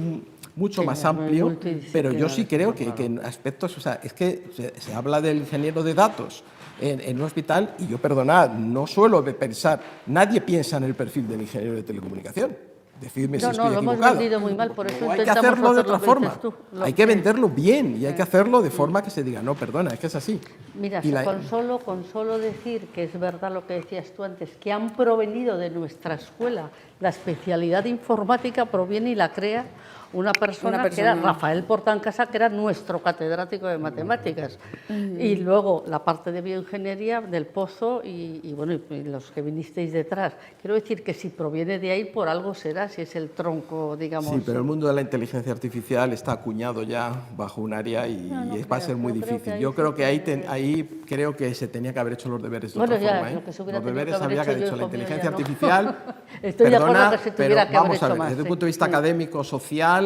mucho más amplio, pero yo sí creo que en aspectos, o sea, es que se habla del ingeniero de datos en un hospital y yo, perdonad, no suelo pensar, nadie piensa en el perfil del ingeniero de telecomunicación. Decidme si estoy lo hemos equivocado. vendido muy mal, por eso Hay que intentamos hacerlo de hacer otra lo que forma. dices tú, Hay que venderlo bien y hay que hacerlo de forma que se diga, no, perdona, es que es así. Mira, Y con solo decir que es verdad lo que decías tú antes, que han provenido de nuestra escuela, la especialidad de informática proviene y la crea una persona que era Rafael Portancasa, que era nuestro catedrático de matemáticas. Y luego la parte de bioingeniería del Pozo y bueno, y los que vinisteis detrás. Quiero decir que si proviene de ahí, por algo será, si es el tronco, digamos. Sí, pero el mundo de la inteligencia artificial está acuñado ya bajo un área y va a ser muy difícil. Yo creo que ahí creo que se tenía que haber hecho los deberes de otra forma. Los deberes había que haber hecho. La inteligencia artificial, estoy de acuerdo que se tuviera que haber vamos a ver, hecho más, desde el punto de vista académico, social,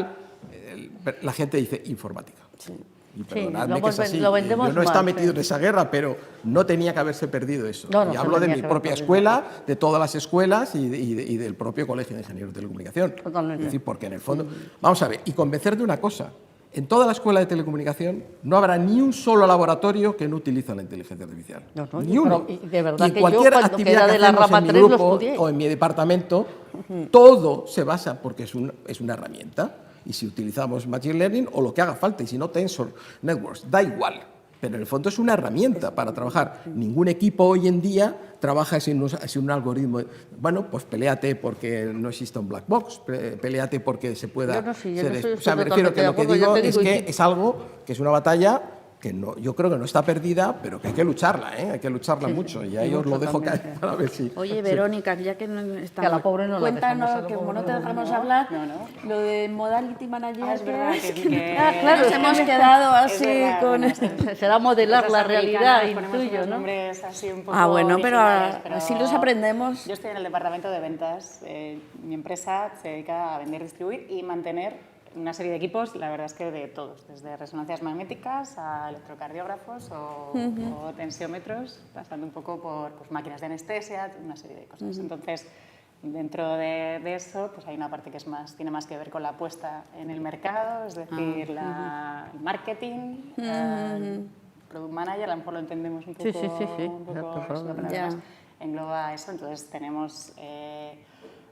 la gente dice informática. Y perdonadme que es así. Lo vendemos yo no estaba mal, metido en esa guerra, pero no tenía que haberse perdido eso. No, y hablo de mi propia escuela, de todas las escuelas y del propio Colegio de Ingenieros de Telecomunicación. Totalmente. Es decir, porque en el fondo... Vamos a ver, y convencer de una cosa. En toda la escuela de telecomunicación no habrá ni un solo laboratorio que no utilice la inteligencia artificial. Ni uno. Y de verdad y que cualquier yo, cuando actividad queda que de la hacemos rama en mi 3 lo grupo estudié. o en mi departamento, todo se basa, porque es una herramienta. Y si utilizamos Machine Learning o lo que haga falta, y si no Tensor Networks, da igual. Pero en el fondo es una herramienta para trabajar. Ningún equipo hoy en día trabaja sin un algoritmo. Bueno, pues peléate porque no exista un black box, peléate porque se pueda... O sea, me refiero que lo que digo es que es algo que es una batalla que no, yo creo que no está perdida, pero que hay que lucharla, hay que lucharla mucho. Y ahí os lo dejo caer para ver si... Oye, Verónica, ya que no estamos... Que a la pobre no la cuéntanos, dejamos, que como no te dejamos hablar, lo de Modality Manager... es verdad claro, nos hemos quedado así con... Será modelar la realidad, intuyo, ¿no? Así un poco bueno, pero pero así los aprendemos. Yo estoy en el departamento de ventas. Mi empresa se dedica a vender, distribuir y mantener una serie de equipos, la verdad es que de todos, desde resonancias magnéticas a electrocardiógrafos o tensiómetros, pasando un poco por máquinas de anestesia, una serie de cosas. Entonces, dentro de eso, pues hay una parte que tiene más que ver con la apuesta en el mercado, es decir, el marketing, el product manager, a lo mejor lo entendemos un poco, pero además engloba eso. Entonces, tenemos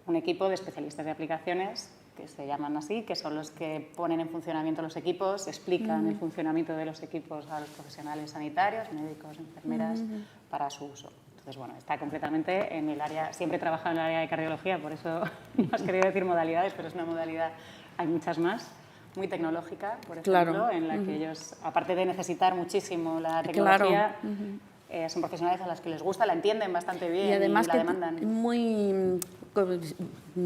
un equipo de especialistas de aplicaciones que se llaman así, que son los que ponen en funcionamiento los equipos, explican el funcionamiento de los equipos a los profesionales sanitarios, médicos, enfermeras, para su uso. Entonces, bueno, está completamente en el área, siempre he trabajado en el área de cardiología, por eso no has querido decir modalidades, pero es una modalidad, hay muchas más, muy tecnológica, por ejemplo, en la que ellos, aparte de necesitar muchísimo la tecnología, son profesionales a las que les gusta, la entienden bastante bien y además la demandan.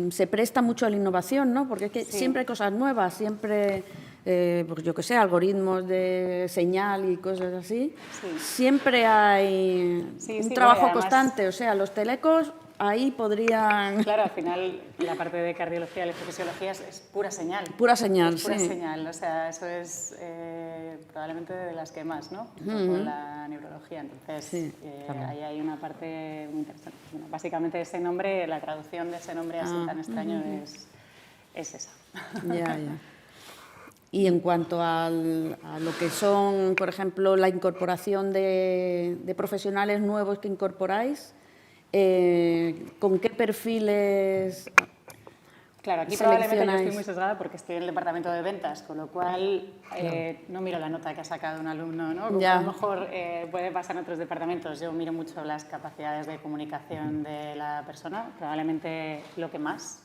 Se presta mucho a la innovación, ¿no? Porque es que siempre hay cosas nuevas, siempre, pues yo qué sé, algoritmos de señal y cosas así. Siempre hay un trabajo constante, o sea, los telecos ahí podrían... Claro, al final la parte de cardiología y electrofisiología es pura señal. Pura señal, pura señal, o sea, eso es probablemente de las que más, ¿no? Con la neurología, entonces ahí hay una parte muy interesante. Bueno, básicamente ese nombre, la traducción de ese nombre así tan extraño es esa. Ya. Y en cuanto a lo que son, por ejemplo, la incorporación de profesionales nuevos que incorporáis, ¿con qué perfiles? Claro, aquí probablemente yo estoy muy sesgada porque estoy en el departamento de ventas, con lo cual no miro la nota que ha sacado un alumno, ¿no? Como a lo mejor puede pasar en otros departamentos. Yo miro mucho las capacidades de comunicación de la persona, probablemente lo que más.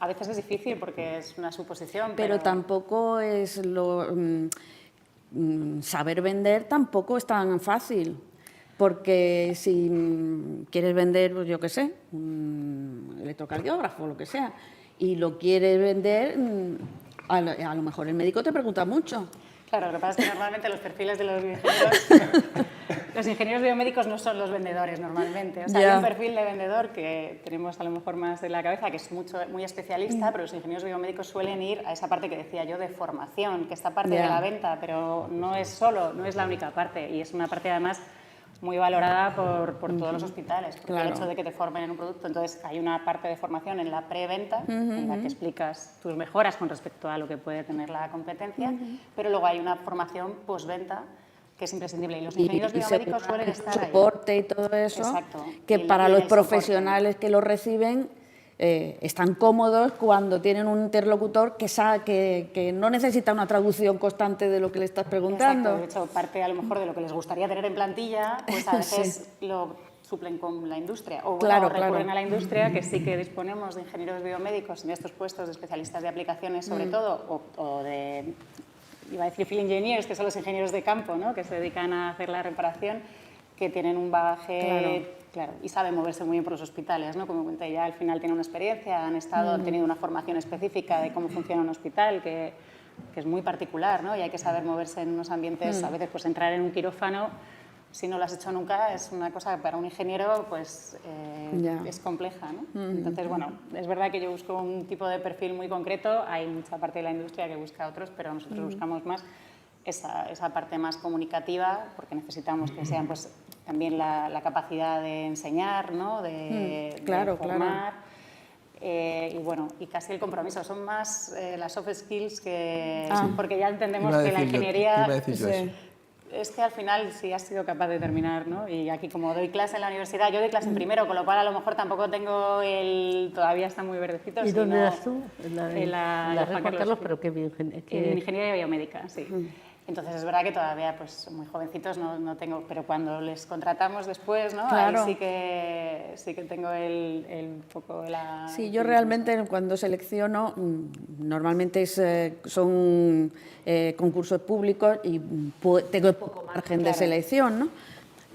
A veces es difícil porque es una suposición. Pero tampoco es saber vender tampoco es tan fácil. Porque si quieres vender, pues yo qué sé, un electrocardiógrafo o lo que sea, y lo quieres vender, a lo mejor el médico te pregunta mucho. Claro, lo que pasa es que normalmente los perfiles de los ingenieros biomédicos no son los vendedores normalmente. O sea, hay un perfil de vendedor que tenemos a lo mejor más en la cabeza, que es muy especialista, pero los ingenieros biomédicos suelen ir a esa parte que decía yo de formación, que esta parte de la venta, pero no es la única parte, y es una parte además muy valorada por todos los hospitales, porque el hecho de que te formen en un producto, entonces hay una parte de formación en la preventa, en la que explicas tus mejoras con respecto a lo que puede tener la competencia, pero luego hay una formación postventa que es imprescindible, y los ingenieros biomédicos suelen estar ahí. Soporte y todo eso, exacto, que para los profesionales que lo reciben están cómodos cuando tienen un interlocutor que no necesita una traducción constante de lo que le estás preguntando. Exacto. De hecho, parte a lo mejor de lo que les gustaría tener en plantilla, pues a veces lo suplen con la industria, o recurren a la industria, que sí que disponemos de ingenieros biomédicos en estos puestos de especialistas de aplicaciones sobre todo, o de, iba a decir field engineers, que son los ingenieros de campo, ¿no?, que se dedican a hacer la reparación, que tienen un bagaje... Claro, y saben moverse muy bien por los hospitales, ¿no? Como comenté, ya al final tienen una experiencia, han tenido una formación específica de cómo funciona un hospital, que es muy particular, ¿no? Y hay que saber moverse en unos ambientes, a veces pues entrar en un quirófano, si no lo has hecho nunca, es una cosa que para un ingeniero pues es compleja, ¿no? Entonces, bueno, es verdad que yo busco un tipo de perfil muy concreto, hay mucha parte de la industria que busca otros, pero nosotros buscamos más esa parte más comunicativa, porque necesitamos que sean pues también la capacidad de enseñar, ¿no?, de formar, y bueno, y casi el compromiso, son más las soft skills que... porque ya entendemos que la ingeniería... Es que al final sí has sido capaz de terminar, ¿no? Y aquí como doy clase en la universidad, yo doy clase en primero, con lo cual a lo mejor tampoco tengo todavía está muy verdecito. ¿Y dónde eras tú? En la Juan Carlos, pero ¿qué en ingeniería biomédica, sí. Entonces es verdad que todavía pues muy jovencitos no tengo, pero cuando les contratamos después, ¿no? Ahí sí que tengo el poco la... Sí, yo realmente cuando selecciono normalmente son concursos públicos y tengo poco margen de selección, ¿no?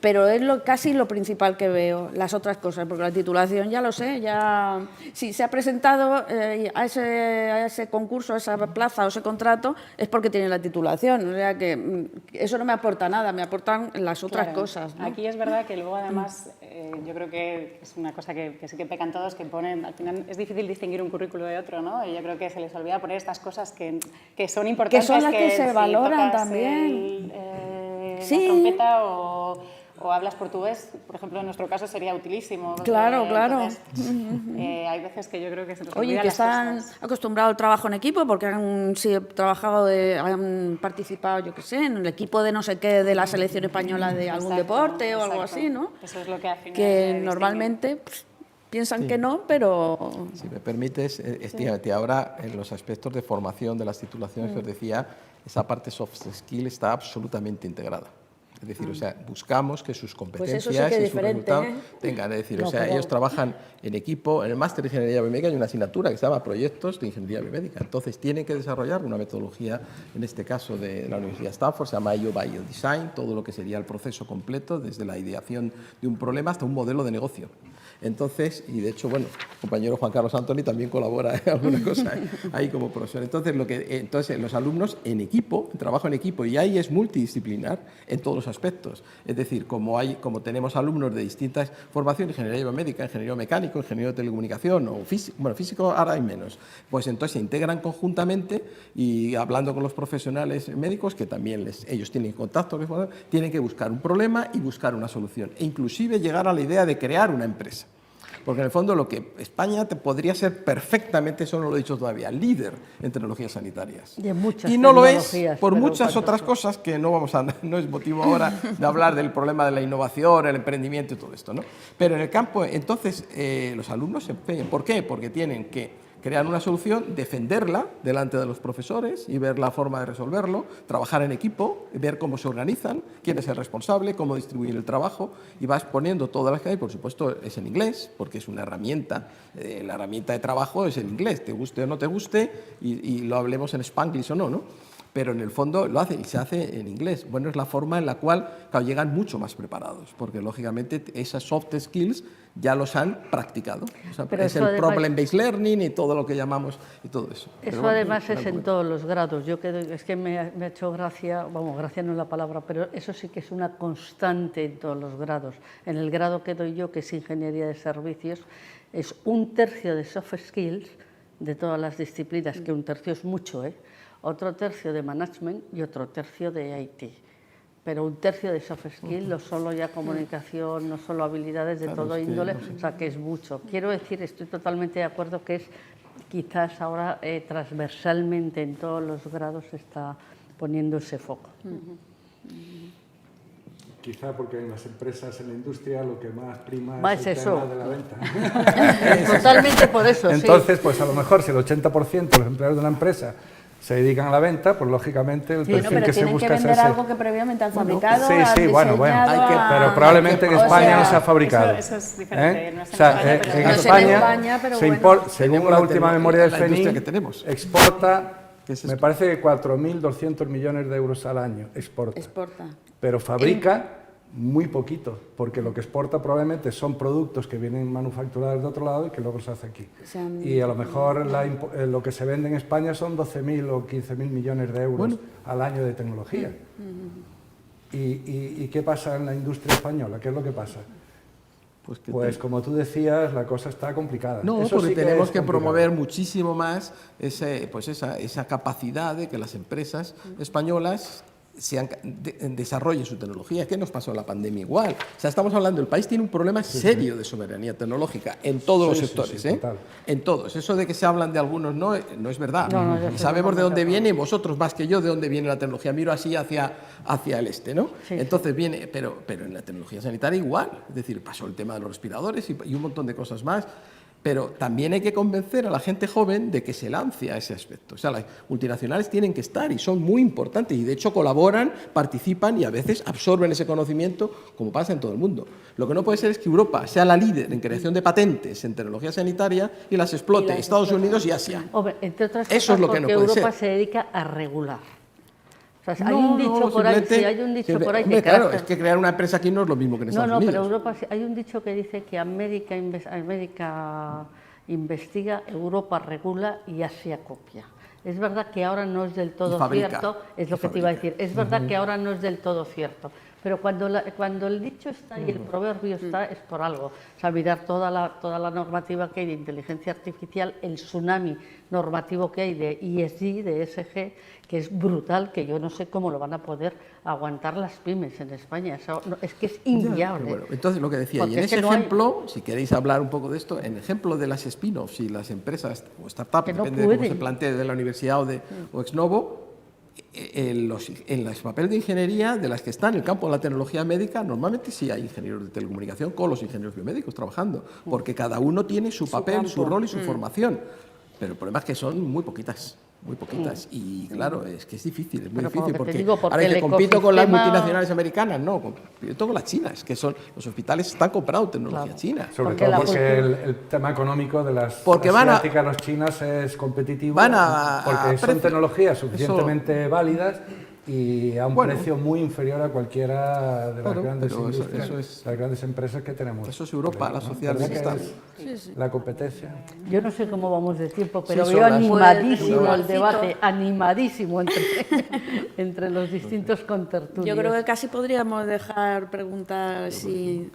Pero es casi lo principal que veo, las otras cosas, porque la titulación ya lo sé, si se ha presentado a ese concurso, a esa plaza o ese contrato, es porque tiene la titulación, o sea que eso no me aporta nada, me aportan las otras cosas, ¿no? Aquí es verdad que luego además, yo creo que es una cosa que sí que pecan todos, que ponen, al final es difícil distinguir un currículo de otro, ¿no? Y yo creo que se les olvida poner estas cosas que son importantes. Que son las que se valoran también. La trompeta o hablas portugués, por ejemplo, en nuestro caso sería utilísimo. Claro. Entonces, hay veces que yo creo que se nos olvidan que las están cosas. acostumbrados al trabajo en equipo porque han participado, yo qué sé, en el equipo de no sé qué de la selección española de algún deporte o algo así, ¿no? Eso es lo que al final que normalmente piensan que no, pero... Si me permites, efectivamente, ahora en los aspectos de formación de las titulaciones que os decía, esa parte soft skill está absolutamente integrada. Es decir, o sea, buscamos que sus competencias pues eso sí que y sus resultados tengan, es decir, ellos trabajan en equipo. En el máster de Ingeniería Biomédica hay una asignatura que se llama Proyectos de Ingeniería Biomédica. Entonces, tienen que desarrollar una metodología, en este caso de la Universidad de Stanford, se llama IO Biodesign, todo lo que sería el proceso completo, desde la ideación de un problema hasta un modelo de negocio. Entonces, y de hecho, bueno, el compañero Juan Carlos Antoni también colabora en alguna cosa ahí como profesor. Entonces, los alumnos en equipo, trabajo en equipo, y ahí es multidisciplinar en todos los aspectos. Es decir, como tenemos alumnos de distintas formaciones, ingeniería biomédica, ingeniero mecánico, ingeniero de telecomunicación o físico, bueno, físico ahora hay menos, pues entonces se integran conjuntamente y hablando con los profesionales médicos, que también ellos tienen contacto, tienen que buscar un problema y buscar una solución, e inclusive llegar a la idea de crear una empresa. Porque en el fondo lo que España podría ser perfectamente, eso no lo he dicho todavía, líder en tecnologías sanitarias. Y no lo es por muchas otras cosas que no es motivo ahora de hablar del problema de la innovación, el emprendimiento y todo esto, ¿no? Pero en el campo, entonces, los alumnos se empeñan. ¿Por qué? Porque tienen que crear una solución, defenderla delante de los profesores y ver la forma de resolverlo, trabajar en equipo, ver cómo se organizan, quién es el responsable, cómo distribuir el trabajo, y vas poniendo todas las que hay. Por supuesto es en inglés, porque es una herramienta, la herramienta de trabajo es en inglés, te guste o no te guste, y lo hablemos en Spanglish o no, ¿no? pero en el fondo lo hace y se hace en inglés. Bueno, es la forma en la cual, claro, llegan mucho más preparados, porque lógicamente esas soft skills ya los han practicado. O sea, es el problem-based learning y todo lo que llamamos y todo eso. Eso además es en todos los grados. Es que me ha hecho gracia, vamos, gracia no es la palabra, pero eso sí que es una constante en todos los grados. En el grado que doy yo, que es Ingeniería de Servicios, es 1/3 de soft skills de todas las disciplinas, que 1/3 es mucho, otro tercio de management y otro tercio de IT. Pero 1/3 de soft skills, no solo ya comunicación, no solo habilidades de todo índole, o sea que es mucho. Quiero decir, estoy totalmente de acuerdo que es quizás ahora transversalmente en todos los grados se está poniendo ese foco. Quizá porque en las empresas, en la industria, lo que más prima es el tema de la venta. Totalmente por eso, Entonces, pues a lo mejor si el 80% de los empleados de una empresa se dedican a la venta, pues lógicamente el perfil que se busca es ese. Pero tienen que vender algo que previamente han fabricado, pero probablemente en España no se ha fabricado. Eso es diferente. No o sea, en España, según la última memoria del FENI, exporta, me parece que 4.200 millones de euros al año exporta. Pero fabrica muy poquito, porque lo que exporta probablemente son productos que vienen manufacturados de otro lado y que luego se hace aquí. Y a lo mejor lo que se vende en España son 12.000 o 15.000 millones de euros al año de tecnología. ¿Y qué pasa en la industria española? ¿Qué es lo que pasa? Pues como tú decías, la cosa está complicada. No, porque sí tenemos que promover muchísimo más esa capacidad de que las empresas españolas desarrollen su tecnología. ¿Qué nos pasó en la pandemia igual? O sea, estamos hablando, el país tiene un problema serio de soberanía tecnológica en todos los sectores, en todos. Eso de que se hablan de algunos no es verdad. Y sabemos de dónde viene, vosotros más que yo, de dónde viene la tecnología. Miro así hacia el este, ¿no? Entonces viene, pero en la tecnología sanitaria igual. Es decir, pasó el tema de los respiradores y un montón de cosas más. Pero también hay que convencer a la gente joven de que se lance a ese aspecto. O sea, las multinacionales tienen que estar y son muy importantes y de hecho colaboran, participan y a veces absorben ese conocimiento como pasa en todo el mundo. Lo que no puede ser es que Europa sea la líder en creación de patentes en tecnología sanitaria y las explote Estados Unidos y Asia. Hombre, entre otras cosas, eso es lo que no puede Europa ser. se dedica a regular. O sea, hay un dicho por ahí, que claro, es que crear una empresa aquí no es lo mismo que en Estados Unidos. Pero Europa, hay un dicho que dice que América investiga, Europa regula y Asia copia. Es verdad que ahora no es del todo cierto, es lo que te iba a decir, es verdad que ahora no es del todo cierto, pero cuando el dicho está y el proverbio está, es por algo. O sea, mirar toda la normativa que hay de inteligencia artificial, el tsunami normativo que hay de ESG, de ESG, que es brutal, que yo no sé cómo lo van a poder aguantar las pymes en España. Eso, es que es inviable. Bueno, entonces lo que decía, y en ese ejemplo, si queréis hablar un poco de esto, en el ejemplo de las spin-offs y las empresas o startups, depende de cómo se plantee de la universidad o ex novo, en los papeles de ingeniería de las que están en el campo de la tecnología médica, normalmente sí hay ingenieros de telecomunicación con los ingenieros biomédicos trabajando, porque cada uno tiene su papel, su rol y su formación. Pero el problema es que son muy poquitas. Y claro, es que es difícil, es muy difícil, porque ahora que compito con las multinacionales americanas, no, compito con las chinas, que son, los hospitales están comprando tecnología china. Sobre todo porque el tema económico de las asiáticas, los chinas es competitivo, porque son tecnologías suficientemente válidas y a un precio muy inferior a cualquiera de las grandes industrias, las grandes empresas que tenemos. Eso es Europa, la sociedad está. La competencia. Yo no sé cómo vamos de tiempo, pero veo animadísimo el debate, animadísimo entre los distintos contertulios. Yo creo que casi podríamos dejar preguntar si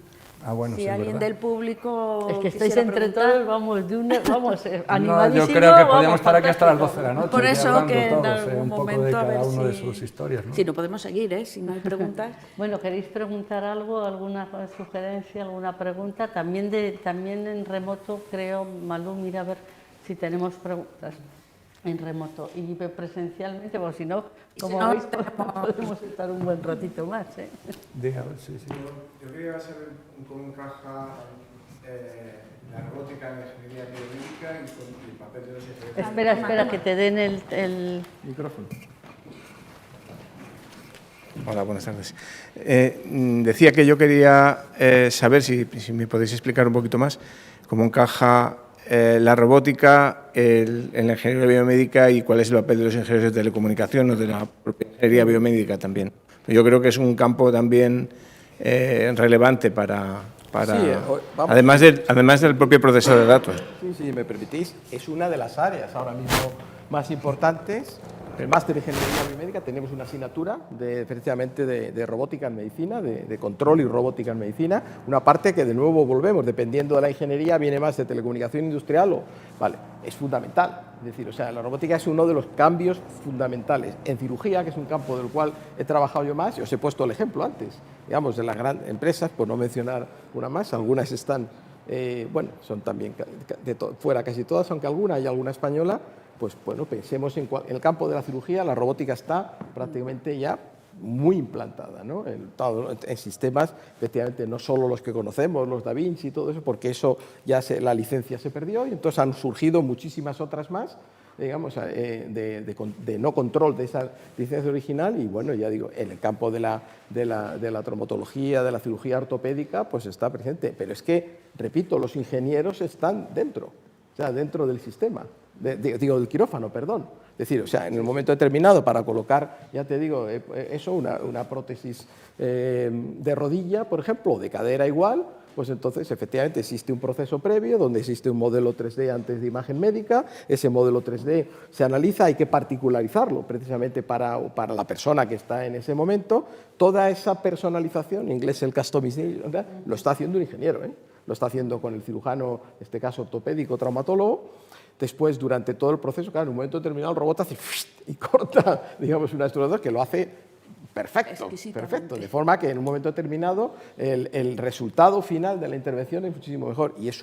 alguien del público. Es que estáis entre todos, vamos animadísimos. Yo creo que podríamos estar aquí hasta las 12 de la noche. Por eso que todos, en algún un poco momento de cada a ver uno de sus historias, ¿no? Si no podemos seguir, si no hay preguntas. Bueno, ¿queréis preguntar algo, alguna sugerencia, alguna pregunta? También en remoto, creo, Malú, mira a ver si tenemos preguntas en remoto y presencialmente, porque si no, como veis, podemos estar un buen ratito más. Dígame, sí. Yo quería saber cómo encaja la robótica en la ingeniería biomédica y con el papel de los ingenieros. Espera, que te den el micrófono. Hola, buenas tardes. Decía que yo quería saber si me podéis explicar un poquito más cómo encaja la robótica en la ingeniería biomédica y cuál es el papel de los ingenieros de telecomunicación o de la propia ingeniería biomédica también. Yo creo que es un campo también relevante para además del propio procesador de datos. Sí, si me permitís, es una de las áreas ahora mismo más importantes. En el máster de Ingeniería Biomédica tenemos una asignatura precisamente de robótica en medicina, de control y robótica en medicina, una parte que de nuevo volvemos, dependiendo de la ingeniería, viene más de telecomunicación industrial o... Vale, es fundamental. Es decir, o sea, la robótica es uno de los cambios fundamentales. En cirugía, que es un campo del cual he trabajado yo más, y os he puesto el ejemplo antes, digamos, de las grandes empresas, por no mencionar una más, algunas están, bueno, son también fuera casi todas, aunque hay alguna española. Pues bueno, pensemos en el campo de la cirugía, la robótica está prácticamente ya muy implantada, ¿no? En sistemas, efectivamente, no solo los que conocemos, los Da Vinci y todo eso, porque eso ya la licencia se perdió y entonces han surgido muchísimas otras más, digamos, de no control de esa licencia original y bueno, ya digo, en el campo de la traumatología, de la cirugía ortopédica, pues está presente. Pero es que, repito, los ingenieros están dentro, o sea, dentro del sistema. Del quirófano, perdón. Es decir, o sea, en el momento determinado para colocar, ya te digo, eso, una prótesis de rodilla, por ejemplo, o de cadera igual, pues entonces efectivamente existe un proceso previo donde existe un modelo 3D antes de imagen médica, ese modelo 3D se analiza, hay que particularizarlo precisamente para la persona que está en ese momento. Toda esa personalización, en inglés el customization, lo está haciendo un ingeniero, lo está haciendo con el cirujano, en este caso ortopédico, traumatólogo. Después, durante todo el proceso, claro, en un momento determinado el robot hace y corta, digamos, una estructura que lo hace perfecto, de forma que en un momento determinado el resultado final de la intervención es muchísimo mejor y es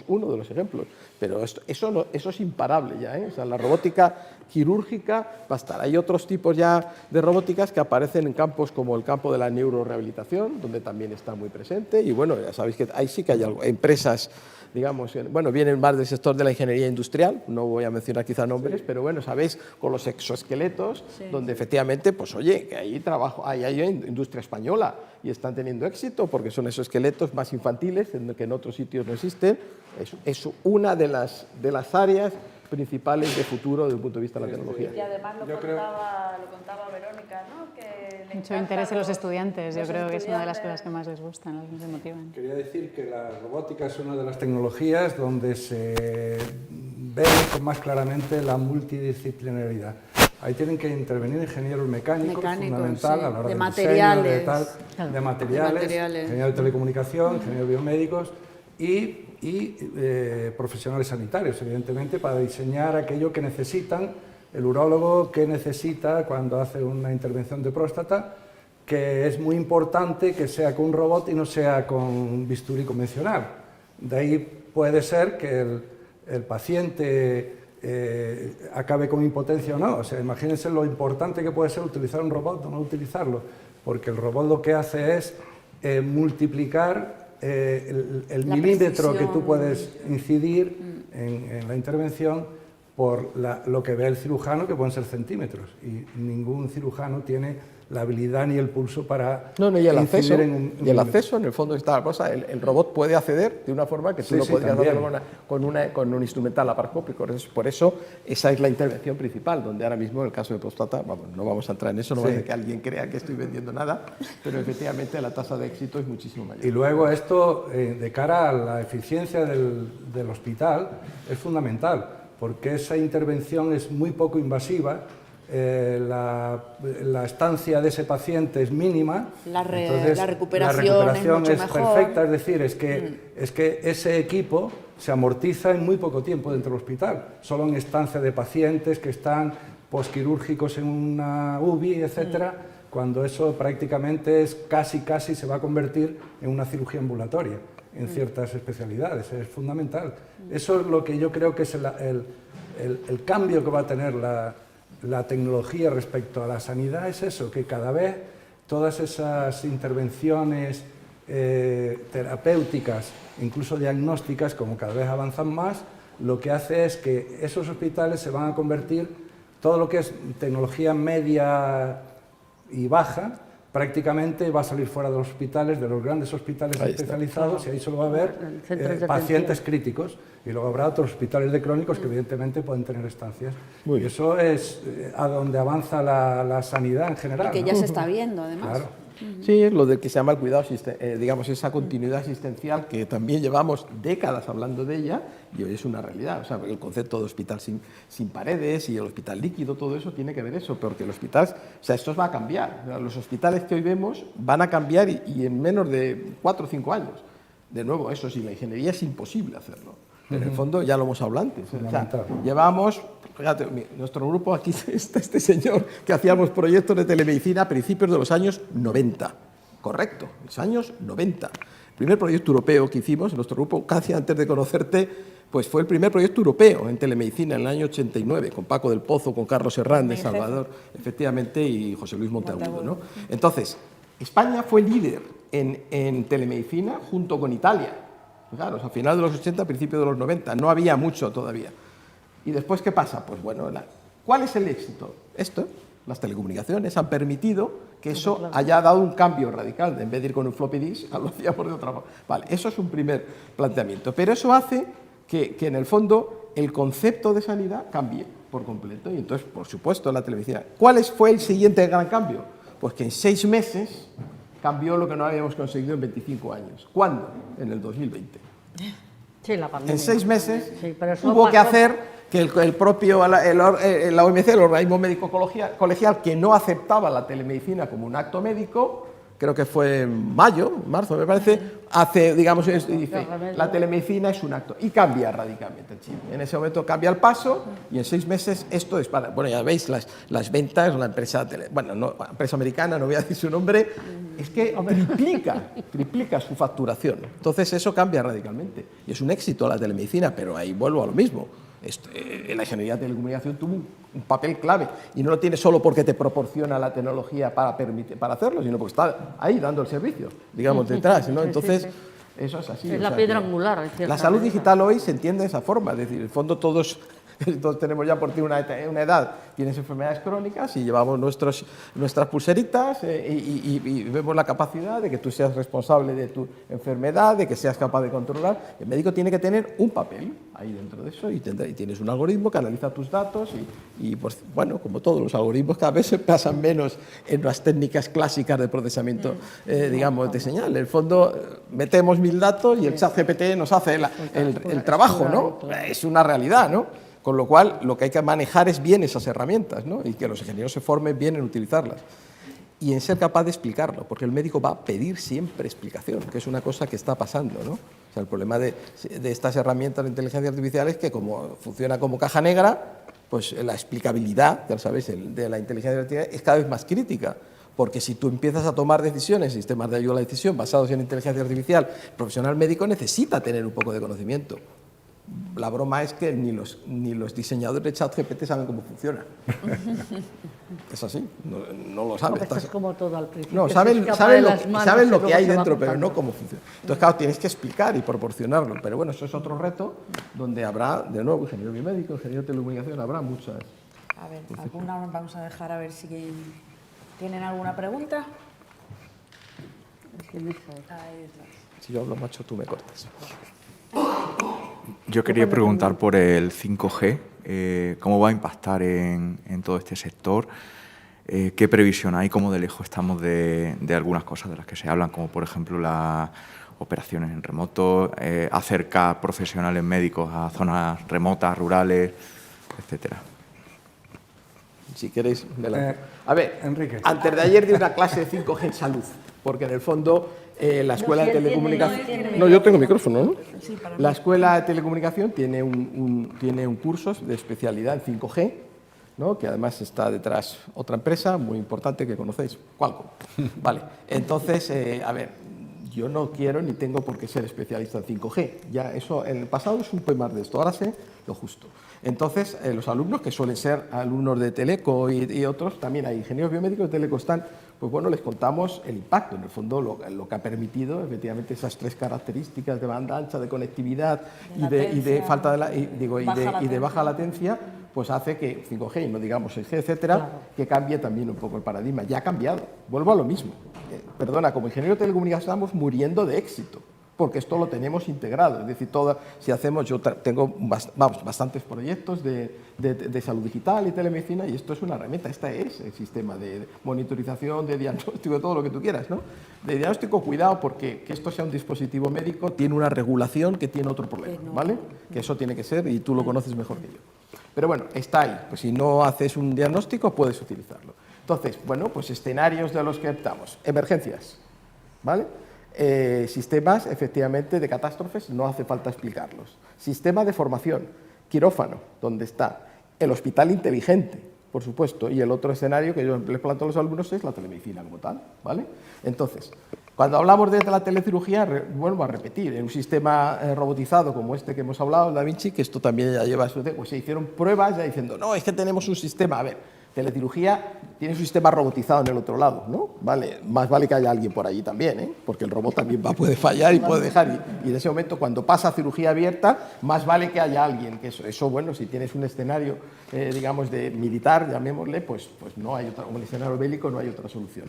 uno de los ejemplos, pero eso es imparable ya, o sea, la robótica quirúrgica va a estar. Hay otros tipos ya de robóticas que aparecen en campos como el campo de la neurorehabilitación, donde también está muy presente y bueno, ya sabéis que ahí sí que hay empresas, digamos, bueno, vienen más del sector de la ingeniería industrial, no voy a mencionar quizá nombres, pero bueno, sabéis, con los exoesqueletos, donde efectivamente, pues oye, que ahí hay industria española y están teniendo éxito porque son exoesqueletos más infantiles que en otros sitios no existen. Es una de las áreas principales de futuro desde el punto de vista de la tecnología. Y además lo contaba Verónica, ¿no? Que mucho interés en los estudiantes, yo creo que es una de las cosas que más les gustan, las que les motivan. Quería decir que la robótica es una de las tecnologías donde se ve con más claramente la multidisciplinaridad. Ahí tienen que intervenir ingenieros mecánicos fundamental, sí, a la hora de del materiales, diseño, de materiales, ingenieros de telecomunicación, ingenieros biomédicos y profesionales sanitarios, evidentemente, para diseñar aquello que necesitan, el urólogo que necesita cuando hace una intervención de próstata, que es muy importante que sea con un robot y no sea con un bisturí convencional. De ahí puede ser que el paciente acabe con impotencia o no. O sea, imagínense lo importante que puede ser utilizar un robot o no utilizarlo, porque el robot lo que hace es multiplicar el milímetro que tú puedes incidir en la intervención por lo que ve el cirujano, que pueden ser centímetros, y ningún cirujano tiene la habilidad ni el pulso para incidir en un y el acceso, en el fondo, está la cosa, el robot puede acceder de una forma que tú no podrías hacerlo con un instrumental laparoscópico. Por eso, esa es la intervención principal, donde ahora mismo, en el caso de próstata, no vamos a entrar en eso, no va a ser que alguien crea que estoy vendiendo nada, pero efectivamente la tasa de éxito es muchísimo mayor. Y luego esto, de cara a la eficiencia del hospital, es fundamental, porque esa intervención es muy poco invasiva. La estancia de ese paciente es mínima, entonces la recuperación es mejor. perfecta, es decir, es que ese equipo se amortiza en muy poco tiempo dentro del hospital, solo en estancia de pacientes que están posquirúrgicos en una UBI, etcétera, cuando eso prácticamente casi se va a convertir en una cirugía ambulatoria en ciertas especialidades, es fundamental. Eso es lo que yo creo que es el cambio que va a tener la tecnología respecto a la sanidad, es eso, que cada vez todas esas intervenciones terapéuticas, incluso diagnósticas, como cada vez avanzan más, lo que hace es que esos hospitales se van a convertir, todo lo que es tecnología media y baja, prácticamente va a salir fuera de los hospitales, de los grandes hospitales especializados, y ahí solo va a haber pacientes críticos, y luego habrá otros hospitales de crónicos que evidentemente pueden tener estancias. Y eso es a donde avanza la sanidad en general. Y que ya se está viendo, además. Claro. Sí, es lo del que se llama el cuidado, digamos, esa continuidad asistencial que también llevamos décadas hablando de ella y hoy es una realidad. O sea, el concepto de hospital sin paredes y el hospital líquido, todo eso tiene que ver eso, porque el hospital, o sea, esto va a cambiar. O sea, los hospitales que hoy vemos van a cambiar y en menos de 4 o 5 años. De nuevo, eso sí, la ingeniería es imposible hacerlo. En el fondo ya lo hemos hablado antes. O sea, llevamos, fíjate, nuestro grupo, aquí está este señor que hacíamos proyectos de telemedicina a principios de los años 90. Correcto, los años 90. El primer proyecto europeo que hicimos, nuestro grupo, casi antes de conocerte, pues fue el primer proyecto europeo en telemedicina en el año 89, con Paco del Pozo, con Carlos Hernández, Salvador, efectivamente, y José Luis Monteagudo, ¿no? Entonces, España fue líder en telemedicina junto con Italia. Claro, a finales de los 80, principios de los 90, no había mucho todavía. ¿Y después qué pasa? Pues bueno, ¿cuál es el éxito? Esto, las telecomunicaciones han permitido que eso haya dado un cambio radical. En vez de ir con un floppy disk, lo hacíamos de otra forma. Vale, eso es un primer planteamiento. Pero eso hace que en el fondo el concepto de sanidad cambie por completo. Y entonces, por supuesto, la televisión. ¿Cuál fue el siguiente gran cambio? Pues que en 6 meses cambió lo que no habíamos conseguido en 25 años. ¿Cuándo? En el 2020. Sí, la pandemia. En 6 meses sí, pero eso hubo pasó... que hacer que el propio, la OMC, el organismo médico colegial, que no aceptaba la telemedicina como un acto médico, creo que fue en marzo me parece, dice, la telemedicina es un acto, y cambia radicalmente en Chile. En ese momento cambia el paso, y en 6 meses esto dispara. Bueno, ya veis, las ventas, una empresa, empresa americana, no voy a decir su nombre, es que triplica su facturación. Entonces eso cambia radicalmente, y es un éxito la telemedicina, pero ahí vuelvo a lo mismo. La ingeniería de telecomunicación tuvo un papel clave y no lo tiene solo porque te proporciona la tecnología para hacerlo, sino porque está ahí dando el servicio, digamos, detrás, ¿no? Entonces, eso es así. Es la piedra angular. La salud digital hoy se entiende de esa forma, es decir, en el fondo todos tenemos ya por ti una edad, tienes enfermedades crónicas y llevamos nuestras pulseritas y vemos la capacidad de que tú seas responsable de tu enfermedad, de que seas capaz de controlar. El médico tiene que tener un papel ahí dentro de eso y tienes un algoritmo que analiza tus datos y pues, bueno, como todos los algoritmos cada vez se basan menos en las técnicas clásicas de procesamiento, digamos, de señal. En el fondo metemos 1000 datos y el ChatGPT nos hace el trabajo, ¿no? Es una realidad, ¿no? Con lo cual, lo que hay que manejar es bien esas herramientas, ¿no? Y que los ingenieros se formen bien en utilizarlas. Y en ser capaz de explicarlo, porque el médico va a pedir siempre explicación, que es una cosa que está pasando, ¿no? O sea, el problema de estas herramientas de inteligencia artificial es que como funciona como caja negra, pues la explicabilidad, ya sabéis, de la inteligencia artificial es cada vez más crítica. Porque si tú empiezas a tomar decisiones, sistemas de ayuda a la decisión basados en inteligencia artificial, el profesional médico necesita tener un poco de conocimiento. La broma es que ni los diseñadores de ChatGPT saben cómo funciona. Es así, no lo saben. Esto es como todo al principio. No, saben lo que hay dentro, pero no cómo funciona. Entonces, claro, tienes que explicar y proporcionarlo. Pero bueno, eso es otro reto donde habrá, de nuevo, ingeniero biomédico, ingeniero de telecomunicación, habrá muchas. A ver, alguna vamos a dejar a ver si tienen alguna pregunta. Si yo hablo macho, tú me cortas. Yo quería preguntar por el 5G, cómo va a impactar en todo este sector, qué previsión hay, cómo de lejos estamos de algunas cosas de las que se hablan, como por ejemplo las operaciones en remoto, acercar profesionales médicos a zonas remotas, rurales, etcétera. Si queréis, a ver, Enrique. Antes de ayer di una clase de 5G en salud, porque en el fondo la Escuela de Telecomunicación... No, yo tengo micrófono, ¿no? La Escuela de Telecomunicación tiene un curso de especialidad en 5G, ¿no? Que además está detrás otra empresa muy importante que conocéis, Qualcomm. Vale, entonces, a ver, yo no quiero ni tengo por qué ser especialista en 5G. Ya eso en el pasado supe más de esto, ahora sé lo justo. Entonces, los alumnos, que suelen ser alumnos de Teleco y otros, también hay ingenieros biomédicos de Teleco, están, pues bueno, les contamos el impacto, en el fondo, lo que ha permitido, efectivamente, esas 3 características de banda ancha, de conectividad y de falta de baja latencia, pues hace que 5G, y no digamos 6G, etcétera, que cambie también un poco el paradigma. Ya ha cambiado. Vuelvo a lo mismo. Perdona, como ingeniero de telecomunicaciones estamos muriendo de éxito, porque esto lo tenemos integrado. Es decir, si hacemos, yo tengo bastantes proyectos de salud digital y telemedicina, y esto es una herramienta. Este es el sistema de monitorización, de diagnóstico, de todo lo que tú quieras, ¿no? De diagnóstico, cuidado, porque que esto sea un dispositivo médico tiene una regulación que tiene otro problema, ¿vale? Que eso tiene que ser, y tú lo conoces mejor que yo. Pero bueno, está ahí. Pues si no haces un diagnóstico, puedes utilizarlo. Entonces, bueno, pues escenarios de los que optamos. Emergencias, ¿vale? Sistemas, efectivamente, de catástrofes, no hace falta explicarlos. Sistema de formación, quirófano, donde está el hospital inteligente, por supuesto, y el otro escenario que yo les planteo a los alumnos es la telemedicina como tal, ¿vale? Entonces, cuando hablamos de la telecirugía, vuelvo a repetir, en un sistema robotizado como este que hemos hablado, Da Vinci, que esto también ya lleva su... Pues se hicieron pruebas ya diciendo, no, es que tenemos un sistema, a ver, telecirugía tiene su sistema robotizado en el otro lado, ¿no? Vale, más vale que haya alguien por allí también, ¿eh? Porque el robot también puede fallar y puede dejar. Y en ese momento, cuando pasa a cirugía abierta, más vale que haya alguien. Que eso bueno, si tienes un escenario, digamos, de militar, llamémosle, pues no hay otra, un escenario bélico, no hay otra solución.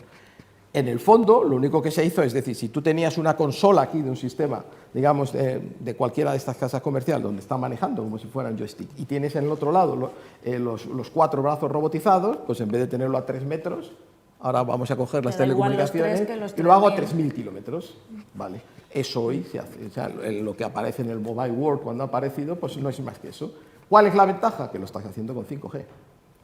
En el fondo, lo único que se hizo es decir, si tú tenías una consola aquí de un sistema, digamos, de cualquiera de estas casas comerciales donde está manejando como si fuera un joystick, y tienes en el otro lado los 4 brazos robotizados, pues en vez de tenerlo a 3 metros, ahora vamos a coger las telecomunicaciones y lo hago a 3.000 kilómetros. Vale, eso hoy se hace. O sea, lo que aparece en el Mobile World cuando ha aparecido, pues no es más que eso. ¿Cuál es la ventaja? Que lo estás haciendo con 5G.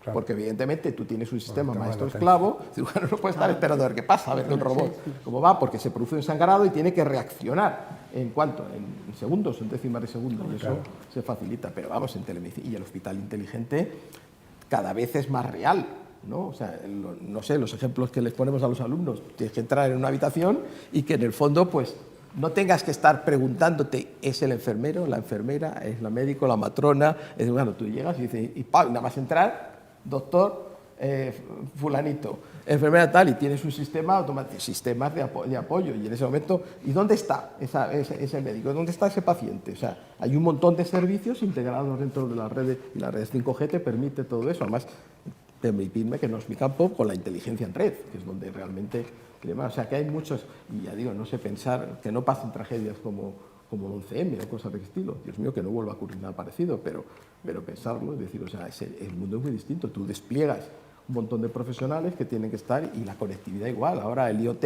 Claro. Porque evidentemente tú tienes un sistema maestro-esclavo, el cirujano no puede estar esperando a ver qué pasa, a ver el robot cómo va, porque se produce un sangrado y tiene que reaccionar en segundos, en décimas de segundo, y eso se facilita. Pero vamos, en telemedicina y el hospital inteligente cada vez es más real, ¿no? O sea, no sé, los ejemplos que les ponemos a los alumnos, tienes que entrar en una habitación y que en el fondo, pues, no tengas que estar preguntándote, ¿es el enfermero, la enfermera, es la médico, la matrona? Bueno, tú llegas y dices, y nada más entrar, doctor, fulanito, enfermera tal, y tienes un sistema automático, sistemas de apoyo, y en ese momento, ¿y dónde está ese médico? ¿Dónde está ese paciente? O sea, hay un montón de servicios integrados dentro de las redes, y la red 5G te permite todo eso. Además, permitidme que no es mi campo, con la inteligencia en red, que es donde realmente... O sea, que hay muchos, y ya digo, no sé, pensar que no pasen tragedias como el 11M o cosas de ese estilo. Dios mío, que no vuelva a ocurrir nada parecido, pero pensarlo, es decir, o sea, el mundo es muy distinto. Tú despliegas un montón de profesionales que tienen que estar, y la conectividad igual. Ahora el IoT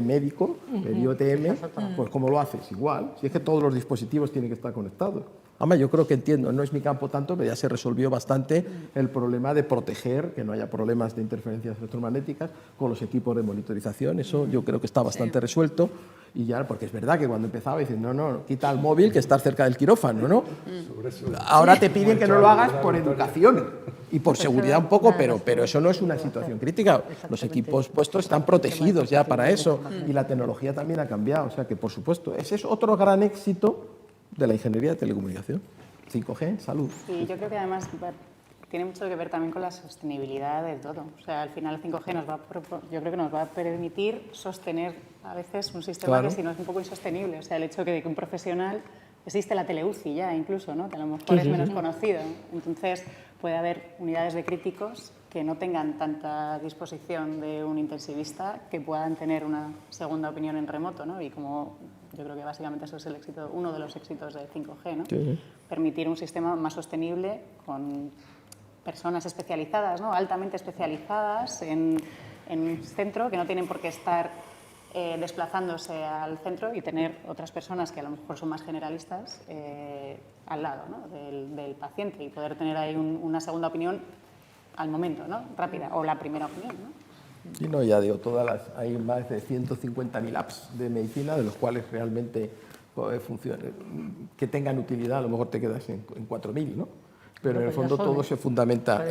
médico, el IoTM, pues ¿cómo lo haces? Igual. Si es que todos los dispositivos tienen que estar conectados. Además, yo creo que entiendo, no es mi campo tanto, pero ya se resolvió bastante el problema de proteger, que no haya problemas de interferencias electromagnéticas con los equipos de monitorización. Eso yo creo que está bastante resuelto. Y ya, porque es verdad que cuando empezaba dicen, no, quita el móvil que está cerca del quirófano, ¿no? Ahora te piden que no lo hagas por educación y por seguridad un poco, pero eso no es una situación crítica. Los equipos puestos están protegidos ya para eso, y la tecnología también ha cambiado. O sea que, por supuesto, ese es otro gran éxito de la ingeniería de telecomunicación. 5G, salud. Sí, yo creo que además tiene mucho que ver también con la sostenibilidad de todo. O sea, al final el 5G yo creo que nos va a permitir sostener a veces un sistema que si no es un poco insostenible. O sea, el hecho de que un profesional, existe la teleUCI ya incluso, ¿no? Que a lo mejor es menos conocido. Entonces puede haber unidades de críticos que no tengan tanta disposición de un intensivista, que puedan tener una segunda opinión en remoto, ¿no? Y como yo creo que básicamente eso es el éxito, uno de los éxitos de 5G, ¿no? Permitir un sistema más sostenible con personas especializadas, ¿no? Altamente especializadas en un centro, que no tienen por qué estar desplazándose al centro, y tener otras personas que a lo mejor son más generalistas al lado, ¿no? del paciente, y poder tener ahí una segunda opinión al momento, ¿no? Rápida, o la primera opinión, ¿no? Y no, ya digo, hay más de 150.000 apps de medicina, de los cuales realmente funcionan, que tengan utilidad, a lo mejor te quedas en 4.000, ¿no? Pero en el fondo todo se fundamenta.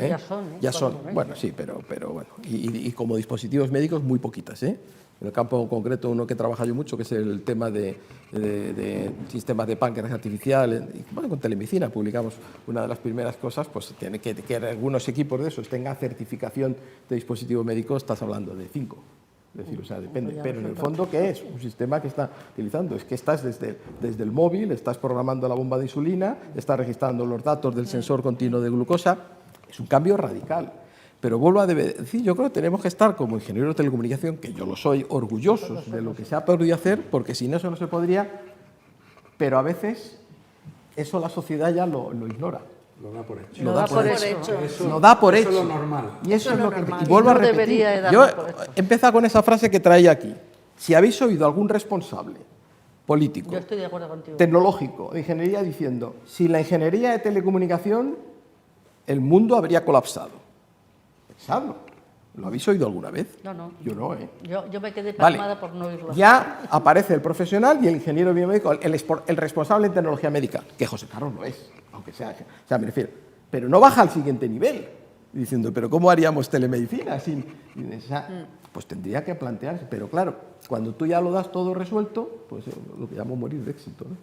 Ya son. Bueno, sí, pero bueno. Y como dispositivos médicos, muy poquitas, ¿eh? En el campo concreto, uno que trabaja yo mucho, que es el tema de sistemas de páncreas artificial, bueno, con telemedicina publicamos una de las primeras cosas, pues tiene que algunos equipos de esos tengan certificación de dispositivos médicos, estás hablando de 5. Es decir, o sea, depende. Pero en el fondo, ¿qué es? Un sistema que está utilizando. Es que estás desde el móvil, estás programando la bomba de insulina, estás registrando los datos del sensor continuo de glucosa. Es un cambio radical. Pero vuelvo a decir, yo creo que tenemos que estar como ingenieros de telecomunicación, que yo lo soy, orgullosos de lo que se ha podido hacer, porque sin eso no se podría, pero a veces eso la sociedad ya lo ignora. Lo da por hecho. Lo da por hecho. Lo da por hecho. Eso es lo normal. Y eso es lo que... normal. Y vuelvo a No repetir. debería de Yo darlo por hecho. he empezado con esa frase que traía aquí. Si habéis oído algún responsable político, Yo estoy de acuerdo contigo. tecnológico, de ingeniería, diciendo, sin la ingeniería de telecomunicación, el mundo habría colapsado. Pensadlo. ¿Lo habéis oído alguna vez? No, no. Yo no, ¿eh? Yo me quedé Vale. pasmada por no oírlo. Ya aparece el profesional y el ingeniero biomédico, el responsable en tecnología médica, que José Carlos lo es, aunque sea. O sea, me refiero. Pero no baja al siguiente nivel, diciendo, ¿pero cómo haríamos telemedicina sin esa? Pues tendría que plantearse. Pero claro, cuando tú ya lo das todo resuelto, pues lo que llamo morir de éxito, ¿no?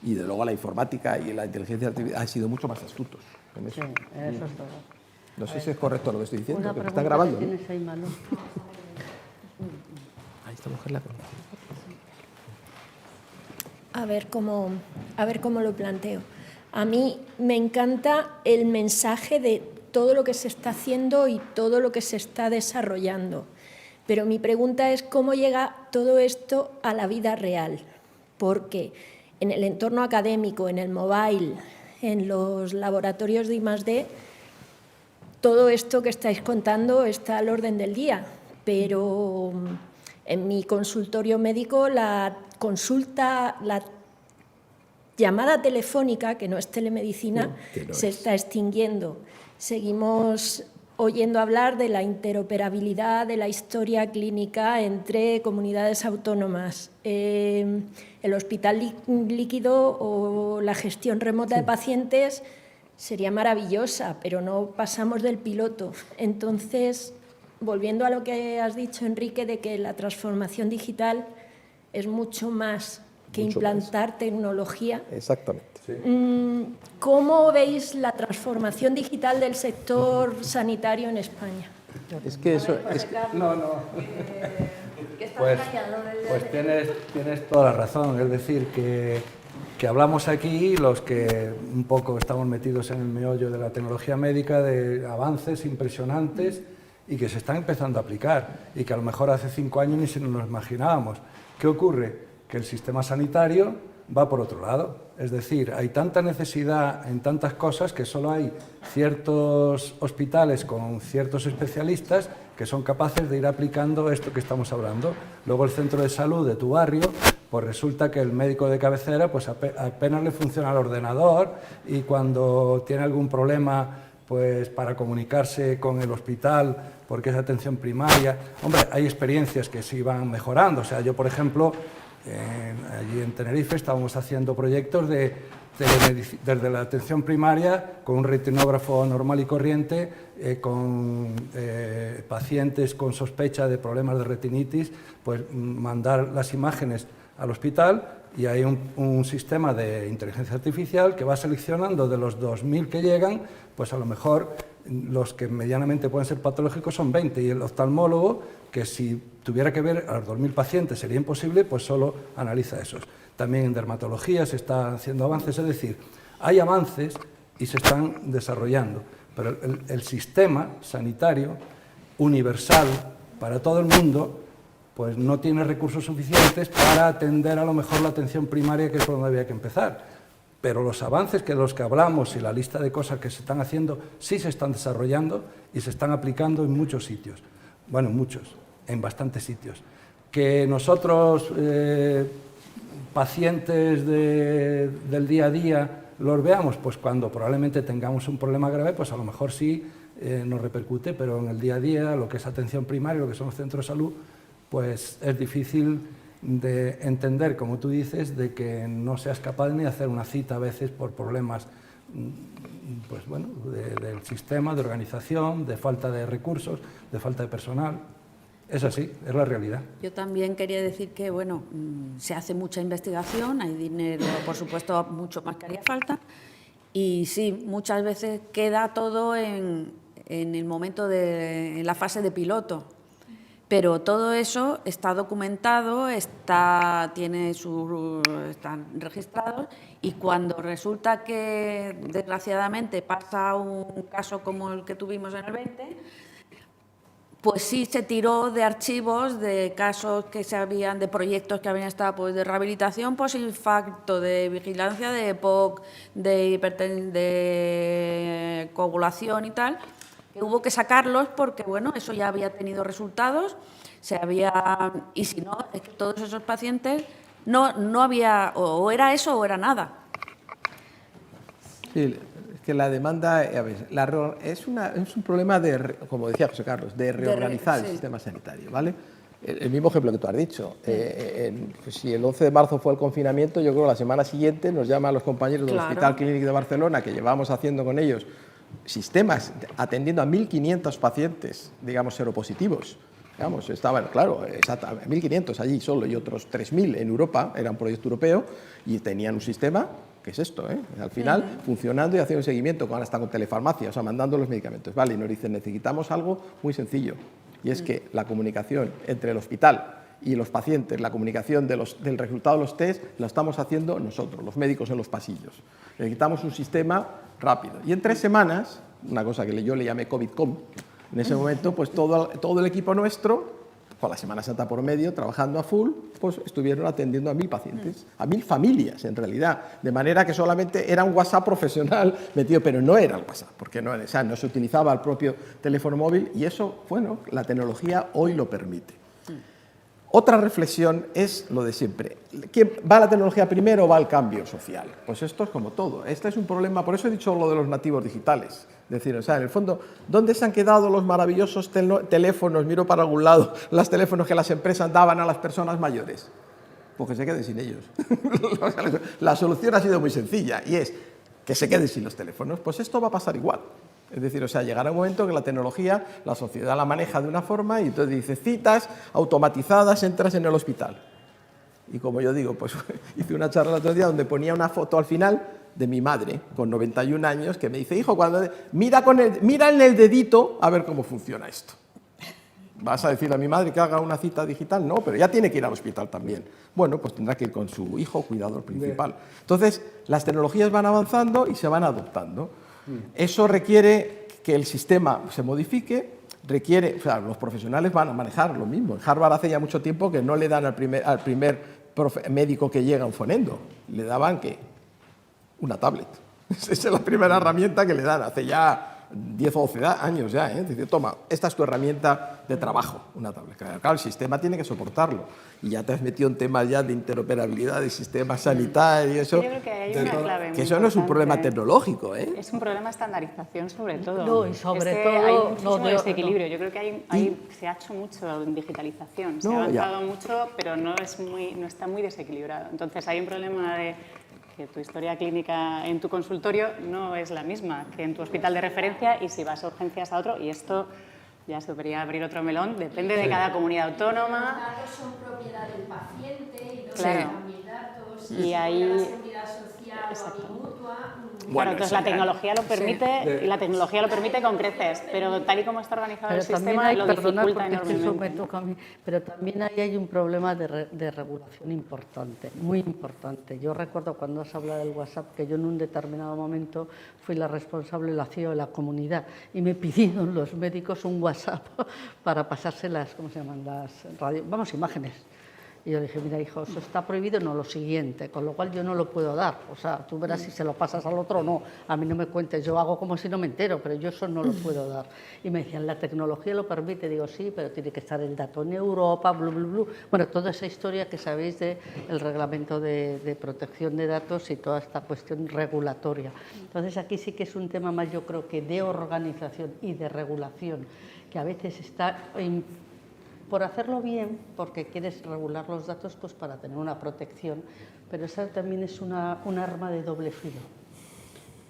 Y de luego la informática y la inteligencia artificial han sido mucho más astutos en eso. Sí, eso es todo. No sé si es correcto lo que estoy diciendo, Una pero pregunta está grabando, que ¿no? tienes ahí, Malu. Ahí esta mujer la conoce. A ver cómo lo planteo. A mí me encanta el mensaje de todo lo que se está haciendo y todo lo que se está desarrollando. Pero mi pregunta es cómo llega todo esto a la vida real. Porque en el entorno académico, en el mobile, en los laboratorios de I+D, todo esto que estáis contando está al orden del día. Pero en mi consultorio médico la consulta, la llamada telefónica, que no es telemedicina, se está extinguiendo. Seguimos oyendo hablar de la interoperabilidad de la historia clínica entre comunidades autónomas. El hospital líquido o la gestión remota de pacientes sería maravillosa, pero no pasamos del piloto. Entonces, volviendo a lo que has dicho, Enrique, de que la transformación digital es mucho más que implantar tecnología. Exactamente. ¿Cómo veis la transformación digital del sector sanitario en España? Es que eso... Pues tienes toda la razón. Es decir, que hablamos aquí, los que un poco estamos metidos en el meollo de la tecnología médica, de avances impresionantes y que se están empezando a aplicar y que a lo mejor hace 5 años ni se nos lo imaginábamos. ¿Qué ocurre? Que el sistema sanitario va por otro lado. Es decir, hay tanta necesidad en tantas cosas que solo hay ciertos hospitales con ciertos especialistas que son capaces de ir aplicando esto que estamos hablando. Luego el centro de salud de tu barrio, pues resulta que el médico de cabecera pues apenas le funciona el ordenador y cuando tiene algún problema pues para comunicarse con el hospital porque es atención primaria. Hombre, hay experiencias que sí van mejorando. O sea, yo, por ejemplo, allí en Tenerife estábamos haciendo proyectos desde la atención primaria con un retinógrafo normal y corriente, con pacientes con sospecha de problemas de retinitis, pues mandar las imágenes al hospital y hay un sistema de inteligencia artificial que va seleccionando de los 2.000 que llegan, pues a lo mejor los que medianamente pueden ser patológicos son 20 y el oftalmólogo, que si tuviera que ver a los 2.000 pacientes sería imposible, pues solo analiza esos. También en dermatología se están haciendo avances, es decir, hay avances y se están desarrollando, pero el sistema sanitario universal para todo el mundo pues no tiene recursos suficientes para atender a lo mejor la atención primaria, que es por donde había que empezar. Pero los avances de los que hablamos y la lista de cosas que se están haciendo sí se están desarrollando y se están aplicando en muchos sitios. Bueno, muchos, en bastantes sitios. Que nosotros, pacientes del día a día, los veamos, pues cuando probablemente tengamos un problema grave, pues a lo mejor sí nos repercute, pero en el día a día, lo que es atención primaria, lo que son los centros de salud, pues es difícil de entender, como tú dices, de que no seas capaz ni de hacer una cita a veces por problemas pues bueno, del sistema, de organización, de falta de recursos, de falta de personal. Es así, es la realidad. Yo también quería decir que, bueno, se hace mucha investigación, hay dinero, por supuesto, mucho más que haría falta, y sí, muchas veces queda todo en el momento en la fase de piloto. Pero todo eso está documentado, están registrados, y cuando resulta que, desgraciadamente, pasa un caso como el que tuvimos en el 20, pues sí se tiró de archivos de casos que se habían, de proyectos que habían estado pues, de rehabilitación posinfarto, de vigilancia de EPOC, de coagulación y tal, que hubo que sacarlos porque, bueno, eso ya había tenido resultados, y si no, es que todos esos pacientes no había, o era eso o era nada. Sí, es que la demanda, a ver, es un problema de, como decía José Carlos, de reorganizar el sistema sanitario, ¿vale? El mismo ejemplo que tú has dicho. Pues si el 11 de marzo fue el confinamiento, yo creo que la semana siguiente nos llaman los compañeros del Hospital Clínic de Barcelona, que llevamos haciendo con ellos sistemas atendiendo a 1.500 pacientes, digamos, seropositivos. Digamos, estaban, claro, 1.500 allí solo y otros 3.000 en Europa, era un proyecto europeo, y tenían un sistema, que es esto, al final, funcionando y haciendo seguimiento, hasta con telefarmacia, o sea, mandando los medicamentos. Vale, y nos dicen, necesitamos algo muy sencillo, y es que la comunicación entre el hospital y los pacientes, la comunicación del resultado de los test, la estamos haciendo nosotros, los médicos en los pasillos. Necesitamos un sistema rápido. Y en 3 semanas, una cosa que yo le llamé COVID-com, en ese momento, pues todo el equipo nuestro, con la Semana Santa por medio, trabajando a full, pues estuvieron atendiendo a 1.000 pacientes, a 1.000 familias en realidad, de manera que solamente era un WhatsApp profesional metido, pero no era el WhatsApp, porque no se utilizaba el propio teléfono móvil, y eso, bueno, la tecnología hoy lo permite. Otra reflexión es lo de siempre. ¿Va la tecnología primero o va el cambio social? Pues esto es como todo. Este es un problema, por eso he dicho lo de los nativos digitales. Es decir, o sea, en el fondo, ¿dónde se han quedado los maravillosos teléfonos? Miro para algún lado, los teléfonos que las empresas daban a las personas mayores. Pues que se queden sin ellos. La solución ha sido muy sencilla, y es que se queden sin los teléfonos. Pues esto va a pasar igual. Es decir, o sea, llegará un momento que la tecnología, la sociedad la maneja de una forma, y entonces dice citas automatizadas, entras en el hospital. Y como yo digo, pues hice una charla el otro día donde ponía una foto al final de mi madre, con 91 años, que me dice, hijo, mira en el dedito a ver cómo funciona esto. ¿Vas a decirle a mi madre que haga una cita digital? No, pero ya tiene que ir al hospital también. Bueno, pues tendrá que ir con su hijo, cuidador principal. Entonces, las tecnologías van avanzando y se van adoptando. Eso requiere que el sistema se modifique, o sea, los profesionales van a manejar lo mismo. En Harvard hace ya mucho tiempo que no le dan al primer médico que llega un fonendo, le daban ¿qué? Una tablet. Esa es la primera herramienta que le dan, hace ya 10 o 12 años ya, Dice, toma, esta es tu herramienta de trabajo, una tablet. Claro, el sistema tiene que soportarlo. Y ya te has metido en temas ya de interoperabilidad de sistemas sanitarios. Eso, yo creo que hay una clave que eso no es un problema tecnológico, Es un problema de estandarización sobre todo. No, y sobre todo hay muchísimo desequilibrio. Yo creo que se ha hecho mucho en digitalización. Se ha avanzado mucho, pero no está muy desequilibrado. Entonces hay un problema de que tu historia clínica en tu consultorio no es la misma que en tu hospital de referencia, y si vas a urgencias a otro, y esto ya se debería abrir otro melón, depende de cada comunidad autónoma. Los datos son propiedad del paciente y no claro. son mis datos. Y ahí, la seguridad social o a mi mutua. Claro, entonces la tecnología lo permite, y la tecnología lo permite con creces, pero tal y como está organizado el sistema lo dificulta enormemente. Pero también ahí hay un problema de regulación importante, muy importante. Yo recuerdo cuando has hablado del WhatsApp que yo en un determinado momento fui la responsable de la CEO de la comunidad y me pidieron los médicos un WhatsApp para pasarse las, ¿cómo se llaman? Imágenes. Y yo dije, mira, hijo, eso está prohibido, no lo siguiente, con lo cual yo no lo puedo dar. O sea, tú verás si se lo pasas al otro o no. A mí no me cuentes, yo hago como si no me entero, pero yo eso no lo puedo dar. Y me decían, la tecnología lo permite. Digo, sí, pero tiene que estar el dato en Europa, blu, blu, blu. Bueno, toda esa historia que sabéis del reglamento de protección de datos y toda esta cuestión regulatoria. Entonces, aquí sí que es un tema más, yo creo que de organización y de regulación, que a veces está por hacerlo bien, porque quieres regular los datos pues para tener una protección, pero esa también es un arma de doble filo.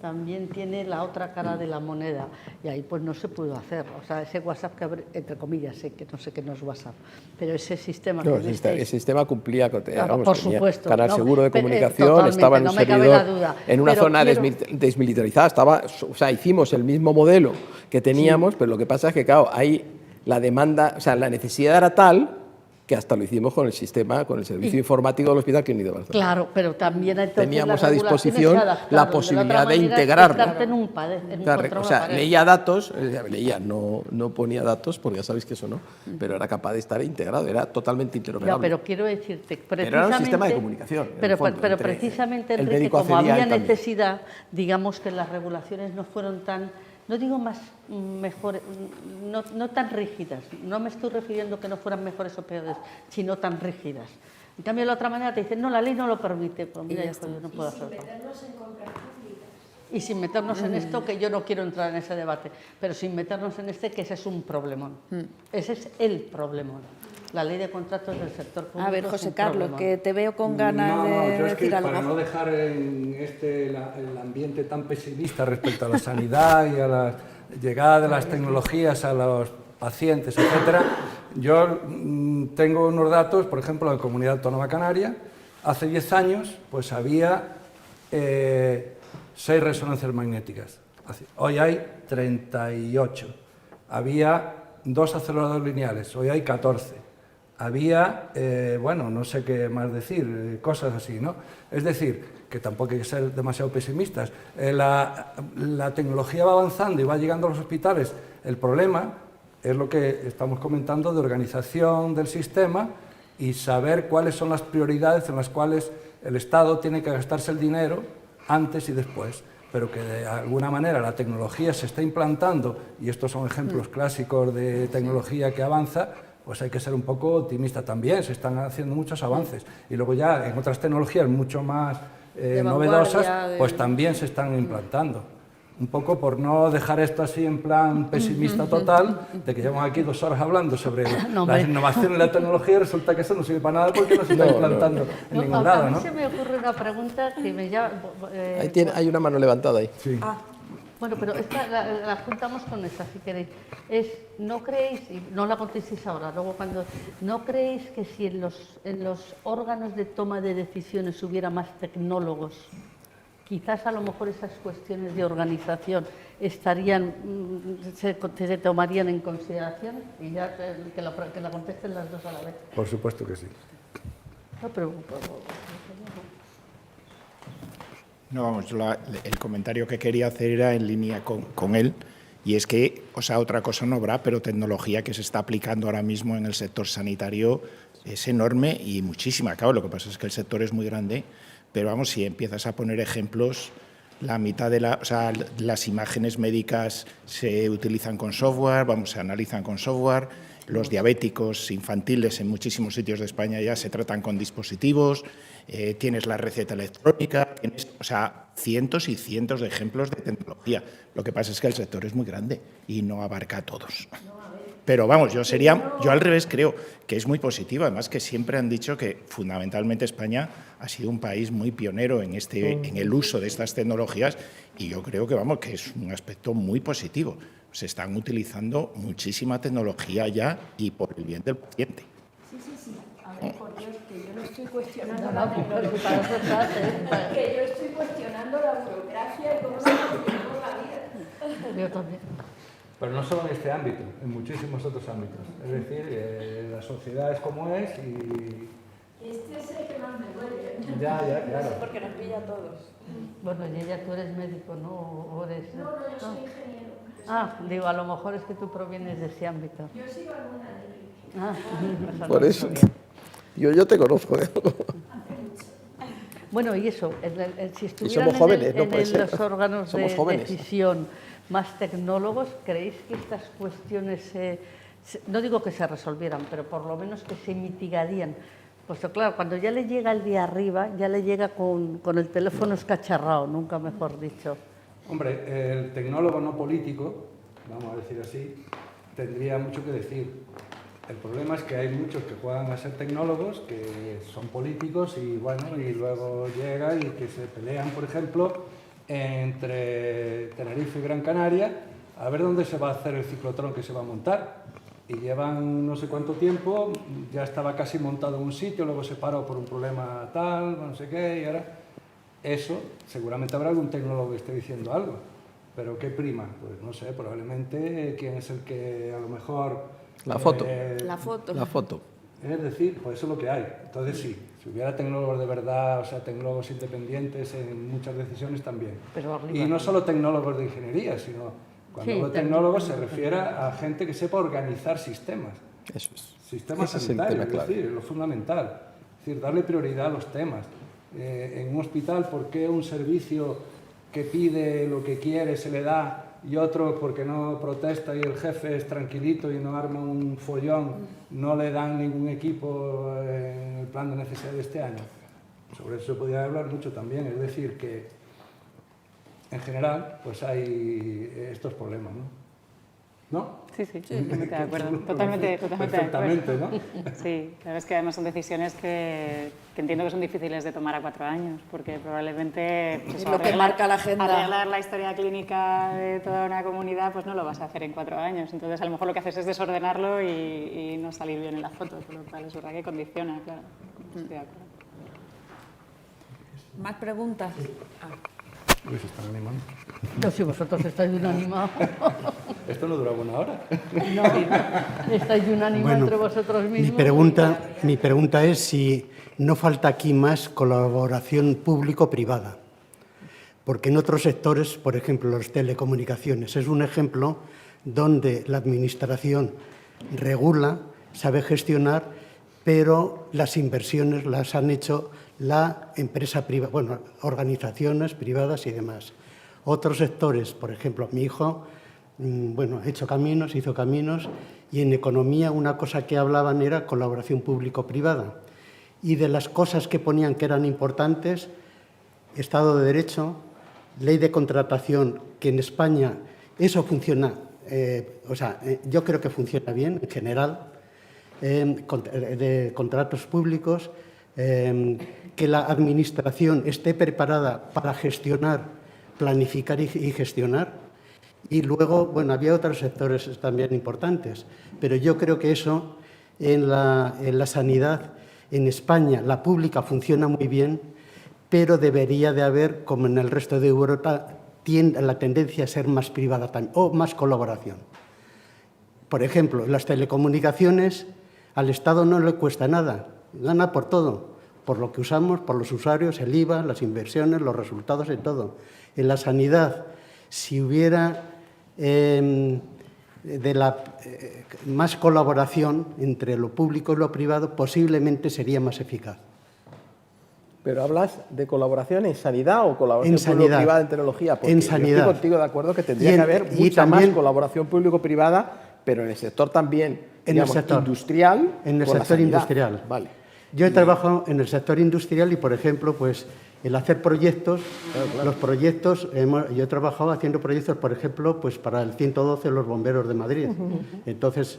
También tiene la otra cara de la moneda, y ahí pues no se pudo hacer. O sea, ese WhatsApp que, entre comillas, que no sé qué no es WhatsApp, pero ese sistema... No, ese sistema cumplía, claro, por supuesto, canal seguro de comunicación, estaba en un servidor, en una zona desmilitarizada, o sea, hicimos el mismo modelo que teníamos, pero lo que pasa es que, claro, ahí la demanda, o sea, la necesidad era tal que hasta lo hicimos con el sistema, con el servicio informático del Hospital Clínico de Barcelona. Claro, pero también teníamos a disposición la posibilidad de integrarlo. Claro, o sea, leía datos, no ponía datos, porque ya sabéis que eso no, pero era capaz de estar integrado, era totalmente interoperable. No, pero quiero decirte, precisamente... Pero era un sistema de comunicación. Pero precisamente, Enrique, como había necesidad, digamos que las regulaciones no fueron tan... No digo mejores, no tan rígidas, no me estoy refiriendo que no fueran mejores o peores, sino tan rígidas. En cambio, de la otra manera te dicen, no, la ley no lo permite, pues mira, yo no puedo hacerlo. Y sin meternos en esto, que yo no quiero entrar en ese debate, pero sin meternos en este, que ese es un problemón. Ese es el problemón. La ley de contratos del sector público. A ver, José Carlos, que te veo con ganas de decir algo. Para no dejar en el ambiente tan pesimista respecto a la sanidad y a la llegada de las tecnologías a los pacientes, etcétera, yo tengo unos datos, por ejemplo, la Comunidad Autónoma Canaria. Hace 10 años pues había 6 resonancias magnéticas. Hoy hay 38. Había 2 aceleradores lineales, hoy hay 14. Había, bueno, no sé qué más decir, cosas así, ¿no? Es decir, que tampoco hay que ser demasiado pesimistas. La tecnología va avanzando y va llegando a los hospitales. El problema es lo que estamos comentando de organización del sistema y saber cuáles son las prioridades en las cuales el Estado tiene que gastarse el dinero antes y después, pero que de alguna manera la tecnología se está implantando, y estos son ejemplos clásicos de tecnología que avanza, pues hay que ser un poco optimista también, se están haciendo muchos avances. Y luego ya en otras tecnologías mucho más novedosas, pues también se están implantando. Un poco por no dejar esto así en plan pesimista total, de que llevamos aquí 2 horas hablando sobre la innovación y la tecnología y resulta que eso no sirve para nada porque no se está implantando en ningún lado, ¿no? A mí se me ocurre una pregunta que me llama... Hay una mano levantada ahí. Sí. Bueno, pero esta la juntamos con esta, si queréis. ¿No creéis, y no la contestéis ahora, luego cuando... ¿No creéis que si en los órganos de toma de decisiones hubiera más tecnólogos, quizás a lo mejor esas cuestiones de organización se tomarían en consideración? Y ya que la contesten las dos a la vez. Por supuesto que sí. No, pero... No, vamos, el comentario que quería hacer era en línea con él, y es que, o sea, otra cosa no habrá, pero tecnología que se está aplicando ahora mismo en el sector sanitario es enorme y muchísima. Claro, lo que pasa es que el sector es muy grande, pero vamos, si empiezas a poner ejemplos, la mitad de las imágenes médicas se utilizan con software, se analizan con software, los diabéticos infantiles en muchísimos sitios de España ya se tratan con dispositivos, tienes la receta electrónica, o sea, cientos y cientos de ejemplos de tecnología. Lo que pasa es que el sector es muy grande y no abarca a todos. Pero vamos, yo al revés creo que es muy positivo, además que siempre han dicho que fundamentalmente España ha sido un país muy pionero en el uso de estas tecnologías, y yo creo que vamos, que es un aspecto muy positivo. Se están utilizando muchísima tecnología ya y por el bien del paciente. Sí. A ver, por Dios, que yo no estoy cuestionando la tecnología, que yo estoy cuestionando la burocracia y cómo se nos llevamos la vida. Yo también. Pero no solo en este ámbito, en muchísimos otros ámbitos. Es decir, la sociedad es como es y... Este es el que más me duele. Ya, claro. Porque nos pilla a todos. Bueno, y ella, tú eres médico, ¿no? ¿O eres... No, yo soy ingeniero. Digo, a lo mejor es que tú provienes de ese ámbito. Yo sigo alguna de Por eso. Yo te conozco de algo. Bueno, y eso, si estuvieran somos jóvenes, en los órganos de decisión más tecnólogos, ¿creéis que estas cuestiones, no digo que se resolvieran, pero por lo menos que se mitigarían? Pues claro, cuando ya le llega el de arriba, ya le llega con el teléfono escacharrado, nunca mejor dicho. Hombre, el tecnólogo no político, vamos a decir así, tendría mucho que decir. El problema es que hay muchos que juegan a ser tecnólogos, que son políticos y bueno, y luego llega y que se pelean, por ejemplo, entre Tenerife y Gran Canaria, a ver dónde se va a hacer el ciclotrón que se va a montar. Y llevan no sé cuánto tiempo, ya estaba casi montado en un sitio, luego se paró por un problema tal, no sé qué, y ahora... Eso, seguramente habrá algún tecnólogo que esté diciendo algo, pero ¿qué prima? Pues no sé, probablemente quién es el que a lo mejor La foto. La foto. La foto. Es decir, pues eso es lo que hay. Entonces sí, si hubiera tecnólogos de verdad, o sea, tecnólogos independientes en muchas decisiones también. Y no solo tecnólogos de ingeniería, sino cuando hablo de tecnólogos se refiere a gente que sepa organizar sistemas. Eso es. Sistemas sanitarios, es decir, lo fundamental. Es decir, darle prioridad a los temas. En un hospital, ¿por qué un servicio que pide lo que quiere se le da y otro porque no protesta y el jefe es tranquilito y no arma un follón, no le dan ningún equipo en el plan de necesidad de este año? Sobre eso se podría hablar mucho también, es decir, que en general pues hay estos problemas, ¿no? ¿No? Sí, totalmente de acuerdo. Totalmente Perfectamente, de acuerdo. ¿no? Sí, la verdad es que además son decisiones que entiendo que son difíciles de tomar a 4 años, porque probablemente pues, lo que marca la agenda. arreglar la historia clínica de toda una comunidad pues no lo vas a hacer en 4 años. Entonces, a lo mejor lo que haces es desordenarlo y no salir bien en la foto, por lo cual es verdad que condiciona, claro. Estoy de acuerdo. ¿Más preguntas? Uy, se están animando. No, si vosotros estáis de un animado. Esto no duraba 1 hora. No, estáis de un animado entre vosotros mismos. Mi pregunta es si no falta aquí más colaboración público-privada. Porque en otros sectores, por ejemplo, las telecomunicaciones, es un ejemplo donde la Administración regula, sabe gestionar, pero las inversiones las han hecho la empresa privada, bueno, organizaciones privadas y demás. Otros sectores, por ejemplo, mi hijo, bueno, hizo caminos y en economía una cosa que hablaban era colaboración público-privada. Y de las cosas que ponían que eran importantes, Estado de Derecho, ley de contratación, que en España eso funciona, yo creo que funciona bien en general, de contratos públicos, que la Administración esté preparada para gestionar, planificar y gestionar. Y luego, bueno, había otros sectores también importantes, pero yo creo que eso en la sanidad en España, la pública funciona muy bien, pero debería de haber, como en el resto de Europa, la tendencia a ser más privada también, o más colaboración. Por ejemplo, en las telecomunicaciones al Estado no le cuesta nada, gana por todo, por lo que usamos, por los usuarios, el IVA, las inversiones, los resultados y todo. En la sanidad, si hubiera más colaboración entre lo público y lo privado, posiblemente sería más eficaz. ¿Pero hablas de colaboración en sanidad o colaboración público-privada en tecnología? Porque en sanidad. Yo estoy contigo de acuerdo que tendría que haber mucha más colaboración público-privada, pero en el sector también, digamos, industrial. En el sector industrial. Vale. Yo he trabajado en el sector industrial y, por ejemplo, pues el hacer proyectos, los proyectos, yo he trabajado haciendo proyectos, por ejemplo, pues para el 112 los bomberos de Madrid. Entonces,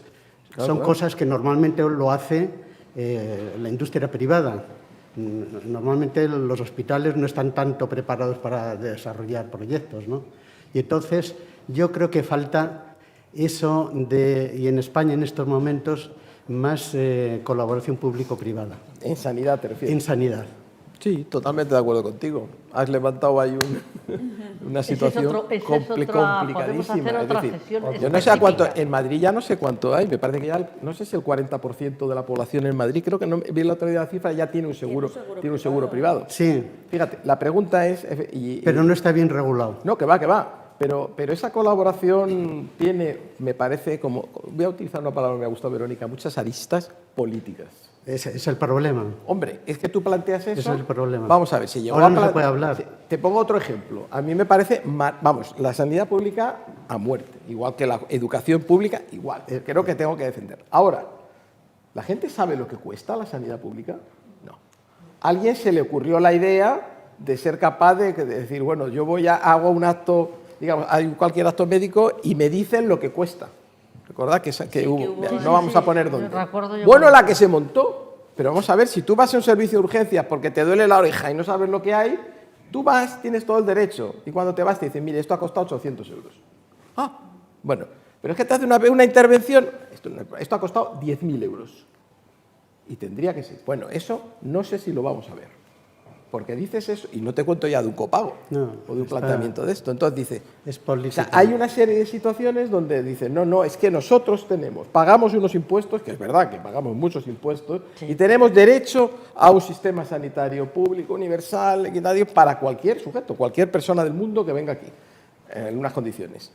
son cosas que normalmente lo hace la industria privada. Normalmente los hospitales no están tanto preparados para desarrollar proyectos, ¿no? Y entonces, yo creo que falta eso y en España en estos momentos, más colaboración público-privada. ¿En sanidad te refieres? En sanidad. Sí, totalmente de acuerdo contigo. Has levantado ahí una situación complicadísima. Es decir, yo no sé a cuánto, en Madrid ya no sé cuánto hay, me parece que ya, no sé si el 40% de la población en Madrid, creo que no vi la otra vez la cifra, ya tiene un seguro privado. Sí. Fíjate, la pregunta es... pero no está bien regulado. No, que va. Pero esa colaboración tiene, me parece, como... Voy a utilizar una palabra que me ha gustado, Verónica, muchas aristas políticas. Ese es el problema. Hombre, es que tú planteas eso... Ese es el problema. Vamos a ver, si llegó ahora no se puede hablar. Te pongo otro ejemplo. A mí me parece... Vamos, la sanidad pública a muerte. Igual que la educación pública, igual. Creo que tengo que defender. Ahora, ¿la gente sabe lo que cuesta la sanidad pública? No. ¿A alguien se le ocurrió la idea de ser capaz de decir, bueno, yo hago un acto... digamos, hay cualquier acto médico y me dicen lo que cuesta. Recordad que hubo, no vamos a poner dónde. Bueno, la que se montó, pero vamos a ver, si tú vas a un servicio de urgencias porque te duele la oreja y no sabes lo que hay, tú vas, tienes todo el derecho, y cuando te vas te dicen, mire, esto ha costado 800 euros. Ah, bueno, pero es que te hace una intervención, esto ha costado 10.000 euros. Y tendría que ser. Bueno, eso no sé si lo vamos a ver. porque dices eso, y no te cuento ya de un copago o de un planteamiento de esto. Entonces dice, o sea, hay una serie de situaciones donde dicen, no, es que nosotros pagamos unos impuestos, que es verdad que pagamos muchos impuestos, y tenemos derecho a un sistema sanitario público, universal, equitativo, para cualquier sujeto, cualquier persona del mundo que venga aquí, en unas condiciones.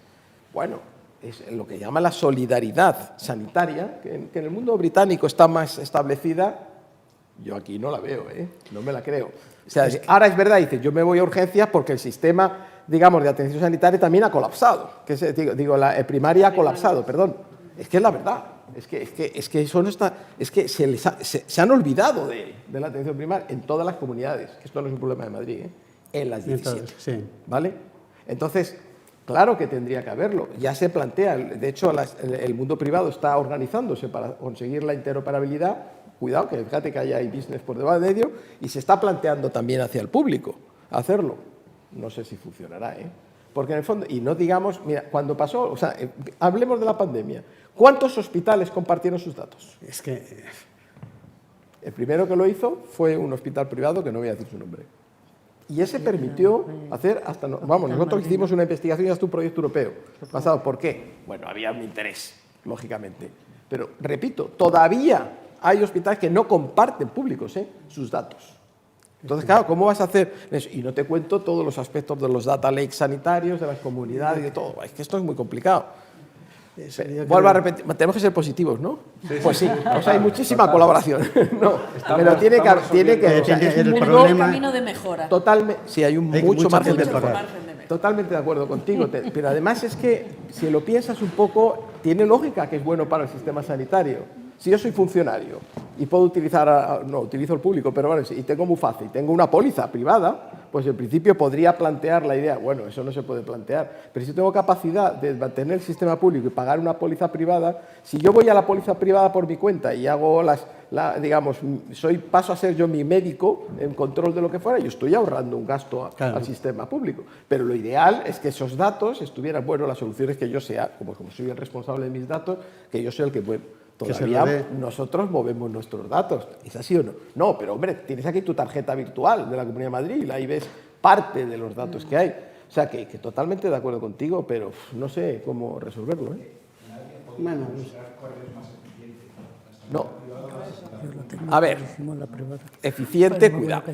Bueno, es lo que llama la solidaridad sanitaria, que en el mundo británico está más establecida. Yo aquí no la veo, no me la creo. O sea, ahora es verdad, dice, yo me voy a urgencias porque el sistema, digamos, de atención sanitaria también ha colapsado. La primaria ha colapsado, perdón. Es que es la verdad. Es que eso no está. Es que se han olvidado de la atención primaria en todas las comunidades. Esto no es un problema de Madrid, en las 17. Entonces, sí. ¿Vale? Entonces, claro que tendría que haberlo. Ya se plantea. De hecho, el mundo privado está organizándose para conseguir la interoperabilidad. Cuidado, que fíjate que hay business por debajo de medio, y se está planteando también hacia el público hacerlo. No sé si funcionará, porque en el fondo, y no digamos, mira, cuando pasó, o sea, hablemos de la pandemia, ¿cuántos hospitales compartieron sus datos? Es que... El primero que lo hizo fue un hospital privado, que no voy a decir su nombre. Y ese permitió hacer hasta... nosotros hicimos una investigación y hasta un proyecto europeo. Pasado, ¿por qué? Bueno, había un interés, lógicamente. Pero, repito, todavía hay hospitales que no comparten públicos sus datos. Entonces, claro, ¿cómo vas a hacer eso? Y no te cuento todos los aspectos de los data lakes sanitarios, de las comunidades y de todo. Es que esto es muy complicado. Vuelvo a repetir, tenemos que ser positivos, ¿no? Sí, pues sí, hay muchísima colaboración. Pero tiene que es un camino de mejora. Totalmente, sí, hay mucho margen de mejora. Totalmente de acuerdo contigo, pero además es que, si lo piensas un poco, tiene lógica que es bueno para el sistema sanitario. Si yo soy funcionario y puedo utilizar, no, utilizo el público, pero bueno, y tengo Muface y tengo una póliza privada, pues en principio podría plantear la idea, bueno, eso no se puede plantear, pero si tengo capacidad de mantener el sistema público y pagar una póliza privada, si yo voy a la póliza privada por mi cuenta y hago digamos, paso a ser yo mi médico en control de lo que fuera, yo estoy ahorrando un gasto al sistema público. Pero lo ideal es que esos datos estuvieran, bueno, la solución es que yo sea, como soy el responsable de mis datos, que yo sea el que todavía nosotros movemos nuestros datos. ¿Es así o no? No, pero hombre, tienes aquí tu tarjeta virtual de la Comunidad de Madrid y ahí ves parte de los datos que hay. O sea, que totalmente de acuerdo contigo, pero no sé cómo resolverlo. Bueno, no. A ver, eficiente, cuidado.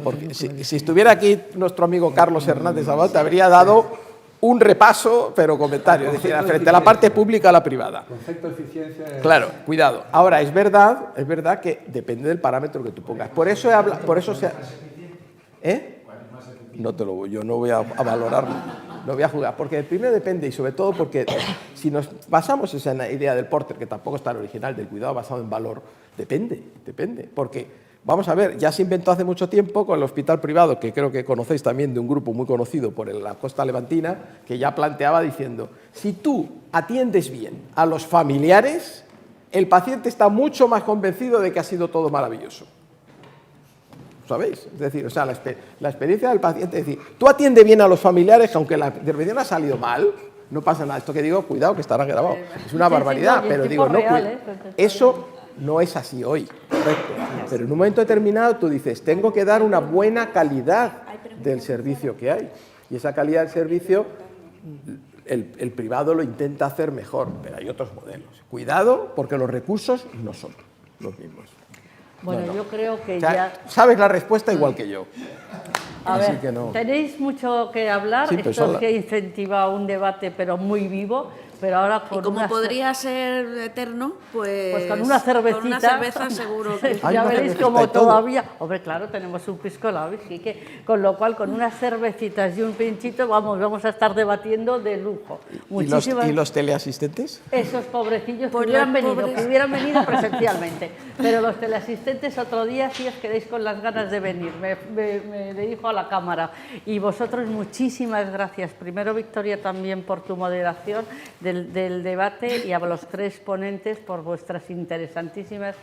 Porque si estuviera aquí nuestro amigo Carlos Hernández Abad, te habría dado un repaso, pero comentario, es decir, frente a la parte pública a la privada. Concepto de eficiencia. Claro, cuidado. Ahora, es verdad que depende del parámetro que tú pongas. Por eso yo no voy a valorarlo, no voy a jugar, porque el primero depende, y sobre todo porque si nos basamos en esa idea del Porter, que tampoco es tan original, del cuidado basado en valor, depende, porque... Vamos a ver, ya se inventó hace mucho tiempo con el hospital privado, que creo que conocéis también de un grupo muy conocido por la costa levantina, que ya planteaba diciendo, si tú atiendes bien a los familiares, el paciente está mucho más convencido de que ha sido todo maravilloso. ¿Sabéis? Es decir, o sea, la experiencia del paciente, es decir, tú atiendes bien a los familiares, aunque la intervención ha salido mal, no pasa nada. Esto que digo, cuidado, que estará grabado. Es una barbaridad, pero digo, no, eso no es así hoy, correcto. Pero en un momento determinado tú dices, tengo que dar una buena calidad del servicio que hay. Y esa calidad del servicio, el privado lo intenta hacer mejor, pero hay otros modelos. Cuidado, porque los recursos no son los mismos. Bueno, yo creo que sabes la respuesta igual que yo. A ver, tenéis mucho que hablar, sí, esto es que incentiva un debate, pero muy vivo. Pero ahora y como podría ser eterno, pues con una cervecita, con una cerveza seguro que... ya veréis como todavía... Hombre, claro, tenemos un pisco labis, así que, con lo cual, con unas cervecitas y un pinchito, vamos a estar debatiendo de lujo. ¿Y los teleasistentes? Esos pobrecillos que hubieran venido presencialmente. Pero los teleasistentes otro día, si os queréis con las ganas de venir, me dirijo a la cámara. Y vosotros, muchísimas gracias. Primero, Victoria, también por tu moderación del debate, y a los tres ponentes por vuestras interesantísimas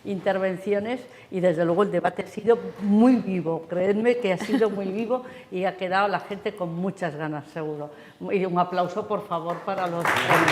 intervenciones, y desde luego el debate ha sido muy vivo, creedme que ha sido muy vivo y ha quedado la gente con muchas ganas, seguro. Y un aplauso, por favor, para los ponentes.